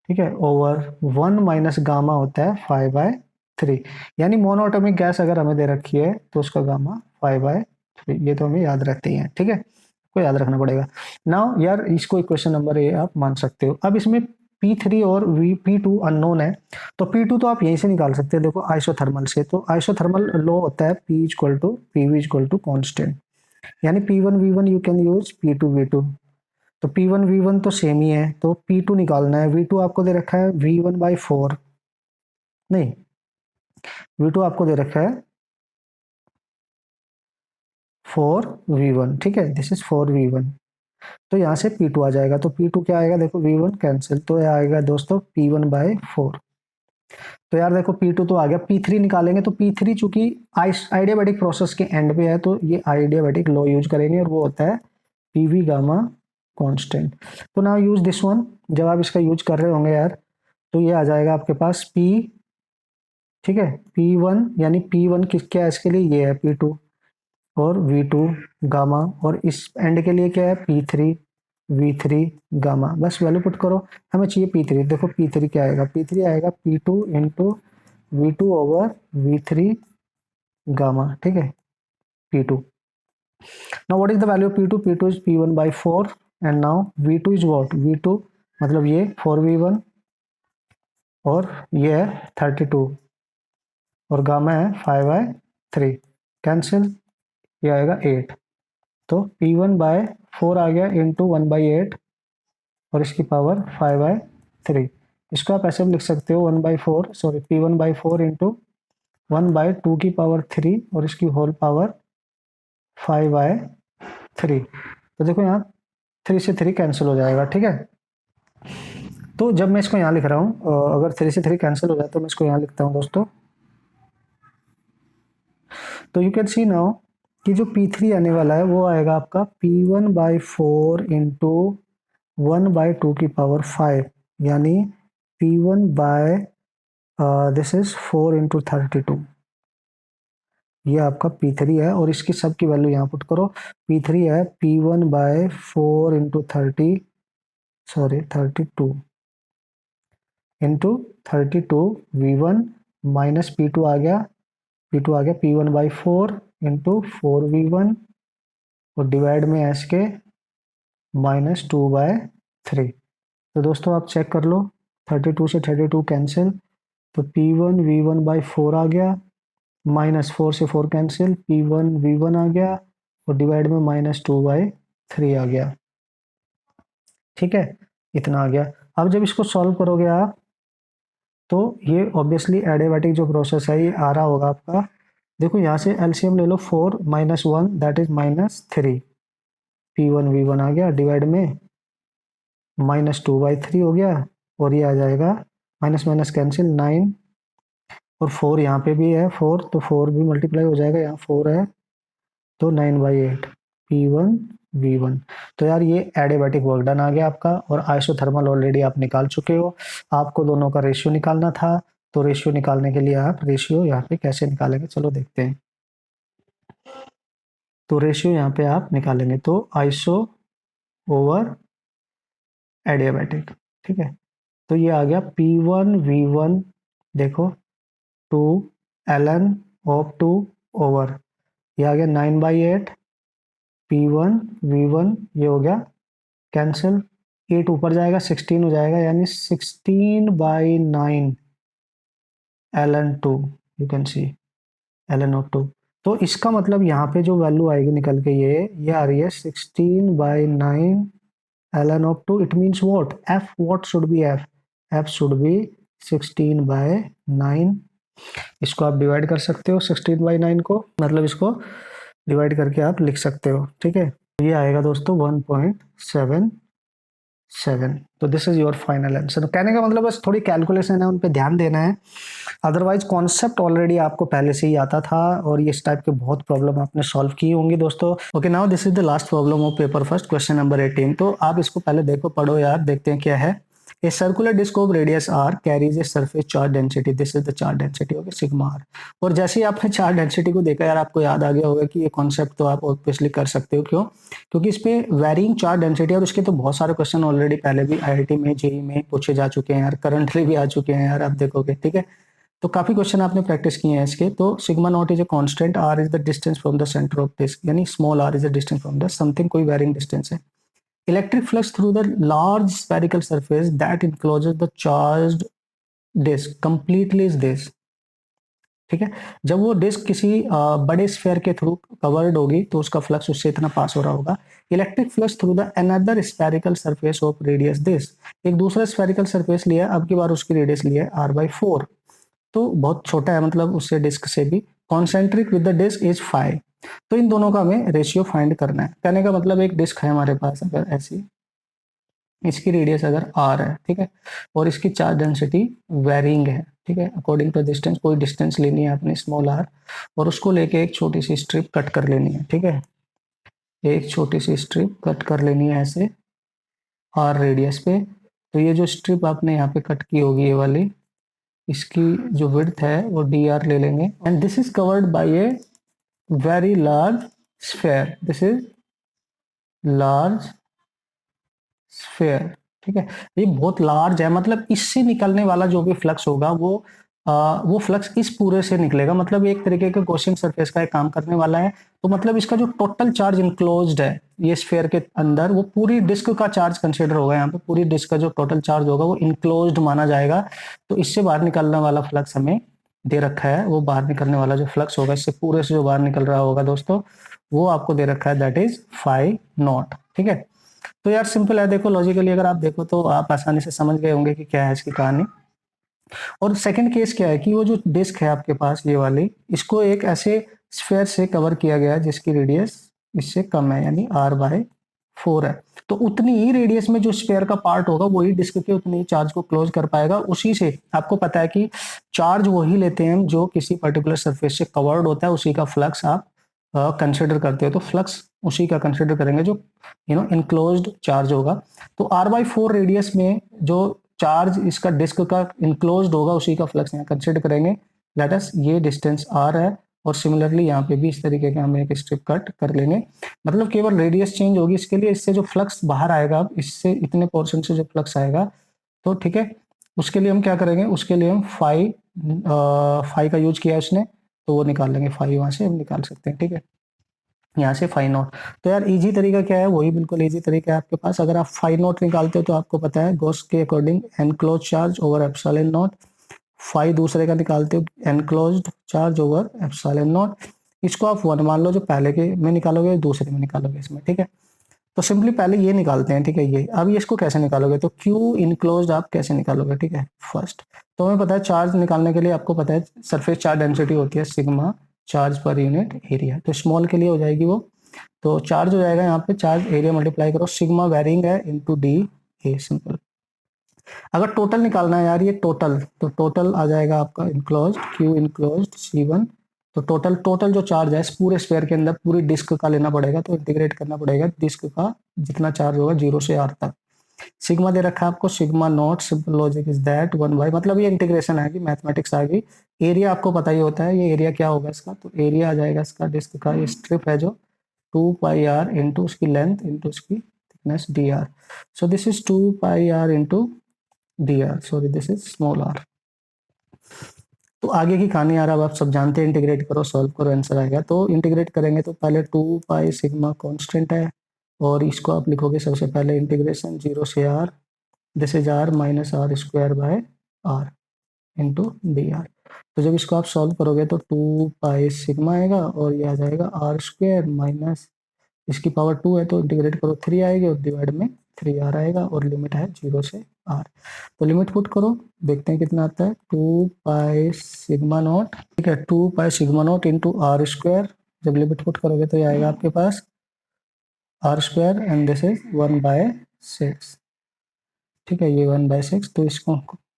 ठीक है, ओवर 1 माइनस गामा होता है 5/3, यानी मोनोएटॉमिक गैस अगर हमें दे रखी है तो उसका गामा 5/3, ये तो हमें याद रहते ही है, ठीक है, को याद रखना पड़ेगा। नाउ यार इसको इक्वेशन नंबर ए आप मान सकते हो। अब इसमें P3 और P2 अननोन है, तो P2 तो आप यहीं से निकाल सकते हैं, देखो आइसोथर्मल से, तो आइसोथर्मल लॉ होता है P equal to PV equal to constant, यानी P1V1 you can use P2V2, तो P1V1 तो सेम ही है, तो P2 निकालना है। V2 आपको दे रखा है V1/4, नहीं, V2 आपको दे रखा है 4V1, ठीक है, दिस इज 4V1, तो यहाँ से P2 आ जाएगा, तो P2 क्या आएगा देखो, V1 कैंसिल, तो यह आएगा दोस्तों P1/4। तो यार देखो P2 तो आ गया, P3 निकालेंगे, तो P3 चूंकि आइडियाबैटिक प्रोसेस के एंड पे है, तो ये आइडियाबैटिक लॉ यूज करेंगे, और वो होता है PV गामा कांस्टेंट। तो नाउ यूज दिस वन, जब आप इसका यूज कर रहे होंगे यार, तो ये आ जाएगा आपके पास P, ठीक है, P1, यानी P1 किस क्या है इसके लिए, ये है P2, और V2 गामा, और इस एंड के लिए क्या है P3V3 गामा, बस वैल्यू पुट करो। हमें चाहिए P3, देखो P3 क्या आएगा, P3 आएगा P2 into V2 over V3 gamma, ठीक है, P2। Now what is the value of P2, P2 is P1/4, and now V2 is what, V2 मतलब ये 4V1, और ये है 32, और गामा है 5/3, कैंसिल, ये आएगा 8, तो P1/4 आ गया इंटू 1/8, और इसकी पावर 5/3, इसको आप ऐसे भी लिख सकते हो 1/4, सॉरी P1/4 इंटू 1/2 की पावर 3, और इसकी होल पावर 5/3, तो देखो यहाँ 3 से 3 कैंसिल हो जाएगा, ठीक है। तो जब मैं इसको यहाँ लिख रहा हूँ, अगर 3 से 3 कैंसिल हो जाए, तो मैं इसको यहाँ लिखता हूँ दोस्तों, तो यू कैन सी नाउ कि जो P3 आने वाला है वो आएगा आपका P1/4 इंटू 1/2 की पावर 5, यानी दिस इज 4 इंटू 32, ये आपका P3 है, और इसकी सब की वैल्यू यहाँ पुट करो। P3 है P1/4 into 32 into 32V1 minus P2 आ गया, P1/4 इंटू 4V1, और डिवाइड में एस के -2/3। तो दोस्तों आप चेक कर लो, 32 से 32 कैंसिल, तो P1V1/4 आ गया, -4 से 4 कैंसिल, P1V1 आ गया, और डिवाइड में -2/3 आ गया, ठीक है, इतना आ गया। अब जब इसको सॉल्व करोगे आप, तो ये ऑब्वियसली एडियाबैटिक जो प्रोसेस है ये आ रहा होगा आपका, देखो यहाँ से एलसीएम ले लो, 4 - 1 दैट इज -3, P1V1 आ गया, डिवाइड में -2/3 हो गया, और ये आ जाएगा माइनस माइनस कैंसिल 9, और 4 यहाँ पे भी है 4, तो 4 भी मल्टीप्लाई हो जाएगा, यहाँ 4 है, तो 9/8 P1V1। तो यार ये एडियाबैटिक वर्क डन आ गया आपका, और आइसोथर्मल ऑलरेडी आप निकाल चुके हो, आपको दोनों का रेशियो निकालना था, तो रेशियो निकालने के लिए आप रेशियो यहाँ पे कैसे निकालेंगे, चलो देखते हैं। तो रेशियो यहाँ पे आप निकालेंगे, तो आइसो ओवर एडियाबैटिक, ठीक है, तो ये आ गया P1V1, देखो 2 ln ऑफ 2 ओवर, ये आ गया 9/8 P1V1, ये हो गया कैंसिल, 8 ऊपर जाएगा 16 हो जाएगा, यानी 16/9 ln 2, you can C ln(2). तो इसका मतलब यहाँ पे जो वैल्यू आएगी निकल के ये आ रही है 16/9 ln(2). It means what, f what should be f should be 16/9। इसको आप डिवाइड कर सकते हो 16/9 को, मतलब इसको डिवाइड करके आप लिख सकते हो, ठीक है। ये आएगा दोस्तों 1.77। तो this is your final answer. कहने का मतलब बस थोड़ी कैलकुलेशन है, उन पे ध्यान देना है, अदरवाइज कॉन्सेप्ट ऑलरेडी आपको पहले से ही आता था और ये इस टाइप के बहुत प्रॉब्लम आपने सॉल्व की होंगी दोस्तों। Okay, now this is the last problem of paper first, question number 18। तो आप इसको पहले देखो, पढ़ो यार, देखते हैं क्या है। A circular disc of radius r carries a surface charge density. This is the charge density, okay, sigma r। और जैसे ही आपने चार्ज डेंसिटी को देखा यार, आपको याद आ गया होगा कि ये कॉन्सेप्ट तो आप ऑब्वियसली कर सकते हो। क्यों? क्योंकि इस पे वेरिंग चार्ज डेंसिटी, और उसके तो बहुत सारे क्वेश्चन ऑलरेडी पहले भी आईआईटी में, जेईई में पूछे जा चुके हैं यार, करंटली भी आ चुके हैं यार, आप देखोगे, ठीक है। तो काफी क्वेश्चन आपने प्रैक्टिस किए हैं इसके। तो sigma naught is a constant, r is the distance from the centre of disc, यानी small r is the distance from the something, कोई वेरिंग डिस्टेंस है। Electric flux through the large spherical surface that encloses the charged disk completely is this। ठीक है, जब वो disc किसी बड़े sphere के थ्रू कवर्ड होगी तो उसका फ्लक्स उससे इतना पास हो रहा होगा। Electric flux through the another spherical surface of radius this, एक दूसरा स्फेरिकल सरफेस लिया, अब की बार उसकी रेडियस लिया r/4, तो बहुत छोटा है, मतलब उससे डिस्क से भी। Concentric with the disc is 5। तो इन दोनों का हमें रेशियो फाइंड करना है। कहने का मतलब एक डिस्क है हमारे पास, अगर ऐसी, इसकी रेडियस अगर r है, ठीक है, और इसकी चार्ज डेंसिटी वेरिंग है, ठीक है, अकॉर्डिंग टू डिस्टेंस। कोई डिस्टेंस लेनी है अपनी स्मॉल r, और उसको लेके एक छोटी सी स्ट्रिप कट कर लेनी है, ठीक है, एक छोटी सी स्ट्रिप कट कर लेनी है ऐसे r रेडियस पे। तो ये जो स्ट्रिप आपने यहाँ पे कट की होगी, ये वाली, इसकी जो विड्थ है वो dr ले लेंगे। And this is covered by a very large sphere, this is large sphere, ठीक है। ये बहुत लार्ज है, मतलब इससे निकलने वाला जो भी फ्लक्स होगा वो फ्लक्स इस पूरे से निकलेगा, मतलब एक तरीके के गॉसियन सरफेस का एक काम करने वाला है। तो मतलब इसका जो टोटल चार्ज इनक्लोज्ड है ये स्फेयर के अंदर, वो पूरी डिस्क का चार्ज कंसिडर होगा। यहाँ पे पूरी डिस्क का जो टोटल चार्ज होगा वो इनक्लोज्ड माना जाएगा। तो इससे बाहर निकलने वाला फ्लक्स हमें दे रखा है, वो बाहर निकलने वाला जो फ्लक्स होगा इससे पूरे से जो बाहर निकल रहा होगा दोस्तों, वो आपको दे रखा है, दैट इज 5 नॉट, ठीक है। तो यार सिंपल है, देखो लॉजिकली अगर आप देखो तो आप आसानी से समझ गए होंगे कि क्या है इसकी कहानी। और सेकंड केस क्या है कि वो जो डिस्क है आपके पास ये वाली, इसको एक ऐसे स्फेयर से कवर किया गया है जिसकी रेडियस इससे कम है, यानी r/4 है। तो उतनी ही रेडियस में जो स्फेयर का पार्ट होगा वही डिस्क के उतनी ही चार्ज को क्लोज कर पाएगा। उसी से आपको पता है कि चार्ज वही लेते हैं जो किसी पर्टिकुलर सरफेस से कवर्ड होता है, उसी का फ्लक्स आप कंसिडर करते हो। तो फ्लक्स उसी का कंसिडर करेंगे जो इनक्लोज्ड चार्ज होगा। तो r/4 रेडियस में जो चार्ज इसका डिस्क का इनक्लोज्ड होगा उसी का फ्लक्स यहाँ कंसिडर करेंगे। लेट अस, ये डिस्टेंस r है, और सिमिलरली यहाँ पे भी इस तरीके का हम एक स्ट्रिप कट कर लेंगे। मतलब केवल रेडियस चेंज होगी इसके लिए, इससे जो फ्लक्स बाहर आएगा, अब इससे इतने पोर्शन से जो फ्लक्स आएगा, तो ठीक है, उसके लिए हम क्या करेंगे, उसके लिए हम फाई का यूज किया इसने, तो वो निकाल लेंगे, फाई वहां से हम निकाल सकते हैं, ठीक है, यहाँ से फाई नॉट। तो यार इजी तरीका क्या है, वही बिल्कुल इजी तरीका है आपके पास। अगर आप फाई नॉट निकालते हो तो आपको पता है गॉस के according enclose charge over epsilon naught. Phi दूसरे का निकालते हो enclosed charge over epsilon naught. इसको आप 1 मान लो, जो पहले के में निकालोगे दूसरे में निकालोगे इसमें, ठीक है। तो सिंपली पहले ये निकालते हैं, ठीक है। ये अब ये इसको कैसे निकालोगे, तो क्यू इनक्लोज्ड आप कैसे निकालोगे, ठीक है। फर्स्ट तो हमें पता है चार्ज निकालने के लिए आपको पता है सरफेस चार्ज डेंसिटी होती है sigma charge per unit area. तो स्मॉल के लिए हो जाएगी वो, तो चार्ज हो जाएगा यहाँ पे, चार्ज एरिया मल्टीप्लाई करो, सिग्मा वेरिंग है इनटू डी ए, सिंपल। अगर टोटल निकालना है यार, ये टोटल, तो टोटल आ जाएगा आपका इनक्लोज्ड, क्यू इनक्लोज्ड C1। तो टोटल जो चार्ज है इस पूरे स्फीयर के अंदर पूरी डिस्क का लेना पड़ेगा, तो इंटीग्रेट करना पड़ेगा डिस्क का जितना चार्ज होगा 0 से r तक। सिग्मा दे रखा है आपको, sigma not, simple logic is that 1/, मतलब ये इंटीग्रेशन आ गई, मैथमेटिक्स आ गई। एरिया आपको पता ही होता है, ये एरिया क्या होगा इसका, तो एरिया आ जाएगा इसका डिस्क का, ये स्ट्रिप है जो 2πr इंटू उसकी लेंथ इंटू उसकी thickness dr। So this is 2πr into dr, sorry this is small r। तो आगे की कहानी यार अब आप सब जानते हैं, इंटीग्रेट करो, सॉल्व करो, आंसर आएगा। तो इंटीग्रेट करेंगे तो पहले 2π सिग्मा कांस्टेंट है, और इसको आप लिखोगे सबसे पहले इंटीग्रेशन 0 से r, this is r minus r square by r into D R. तो जब इसको आप सॉल्व करोगे तो 2 पाई सिग्मा आएगा और ये आ जाएगा आर स्क्वायर माइनस इसकी पावर 2 है तो इंटीग्रेट करो 3 आएगी और डिवाइड में 3r आएगा और लिमिट है 0 से r। तो लिमिट पुट करो, देखते हैं कितना आता है। 2 पाई सिग्मा नॉट, ठीक है, 2 pi sigma naught into r square. जब लिमिट पुट करोगे तो ये आएगा आपके पास r square and this is 1/6, ठीक है, ये 1/6। तो इसको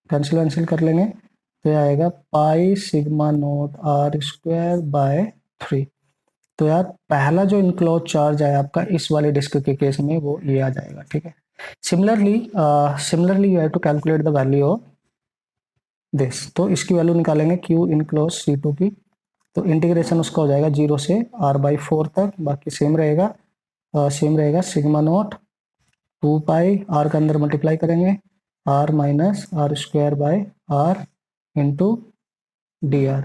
कैंसिल कर लेंगे तो ये आएगा pi sigma naught are square by 3। तो यार पहला जो इनक्लोज चार्ज है आपका इस वाले डिस्क के केस में वो ये आ जाएगा, ठीक है। Similarly you have to calculate the value of this. तो इसकी वैल्यू निकालेंगे क्यू इनक्लोज C2 की। तो इंटीग्रेशन उसका हो जाएगा 0 से r/4 तक, बाकी सेम रहेगा सिग्मा नॉट 2 पाई आर का अंदर मल्टीप्लाई करेंगे r minus R square by r into dr।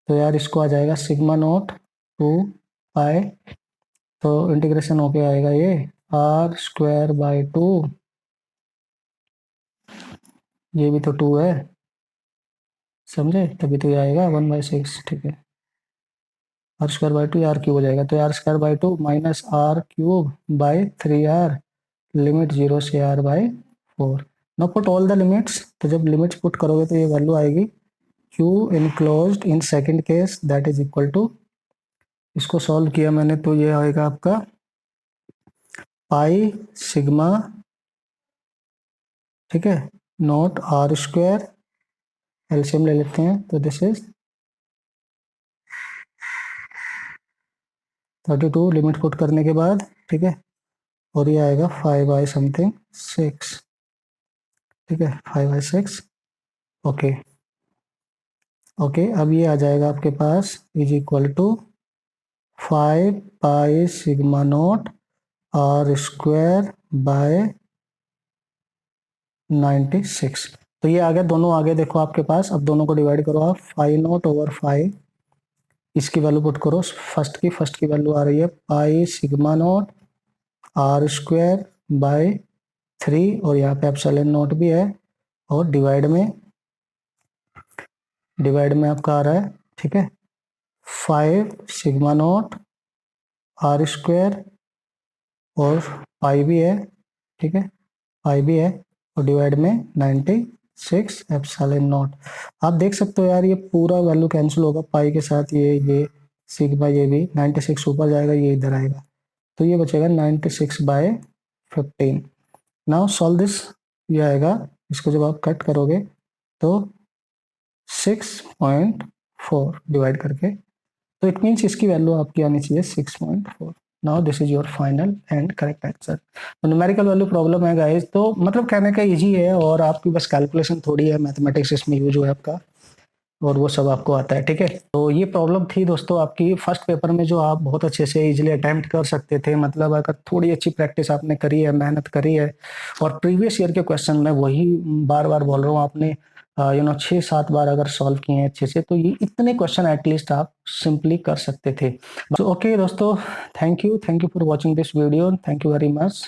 तो यार इसको आ जाएगा सिग्मा नॉट 2 पाई, तो इंटीग्रेशन होके आएगा ये आर स्क्वायर बाय 2, ये भी तो 2 है, समझे, तभी तो ये आएगा 1/6, ठीक है। R square by 2 R cube हो जाएगा, तो R square by 2 minus R cube by 3r, limit 0 से r/4। Now put all the limits. तो जब लिमिट्स पुट करोगे तो ये वैल्यू आएगी q enclosed in second case that is equal to, इसको सॉल्व किया मैंने तो ये आएगा आपका पाई सिग्मा, ठीक है, नॉट आर स्क्वायर, एलसीएम ले लेते हैं तो दिस इज 32 लिमिट पुट करने के बाद, ठीक है, और ये आएगा 5/6, ठीक है, 5/6। ओके ओके, अब ये आ जाएगा आपके पास is equal to 5 pi sigma naught are square by 96। तो ये आ गया, दोनों आगे देखो आपके पास। अब दोनों को डिवाइड करो आप, 5 नॉट ओवर 5, इसकी वैल्यू पुट करो, फर्स्ट की वैल्यू आ रही है pi sigma naught are square by 3 और यहाँ पे एप्सिलॉन नॉट भी है और डिवाइड में आपका आ रहा है, ठीक है, 5 सिग्मा नॉट आर स्क्वायर और पाई भी है, ठीक है, पाई भी है और डिवाइड में 96 एप्सिलॉन नॉट। आप देख सकते हो यार ये पूरा वैल्यू कैंसिल होगा पाई के साथ, ये सिग्मा, ये भी 96 ऊपर जाएगा, ये इधर आएगा, तो ये बचेगा 96/15। नाउ सॉल्व दिस, ये आएगा, इसको जब आप कट करोगे तो 6.4 डिवाइड करके, तो इट मीन्स इसकी वैल्यू आपकी आनी चाहिए 6.4। Now this is your final and correct answer. तो न्यूमेरिकल वैल्यू प्रॉब्लम है गाइस, तो मतलब कहने का इजी है और आपकी बस कैलकुलेशन थोड़ी है, मैथमेटिक्स इसमें यूज हुआ है आपका और वो सब आपको आता है, ठीक है। तो ये प्रॉब्लम थी दोस्तों आपकी फर्स्ट पेपर में, जो आप बहुत अच्छे से इजीली अटेम्प्ट कर सकते थे। मतलब अगर थोड़ी अच्छी प्रैक्टिस आपने करी है, मेहनत करी है और प्रीवियस ईयर के क्वेश्चन में वही बार बार बोल रहा हूँ, आपने 6-7 बार अगर सॉल्व किए हैं अच्छे से, तो ये इतने क्वेश्चन एटलीस्ट आप सिंपली कर सकते थे। तो ओके दोस्तों, thank you for watching this video, thank you very much.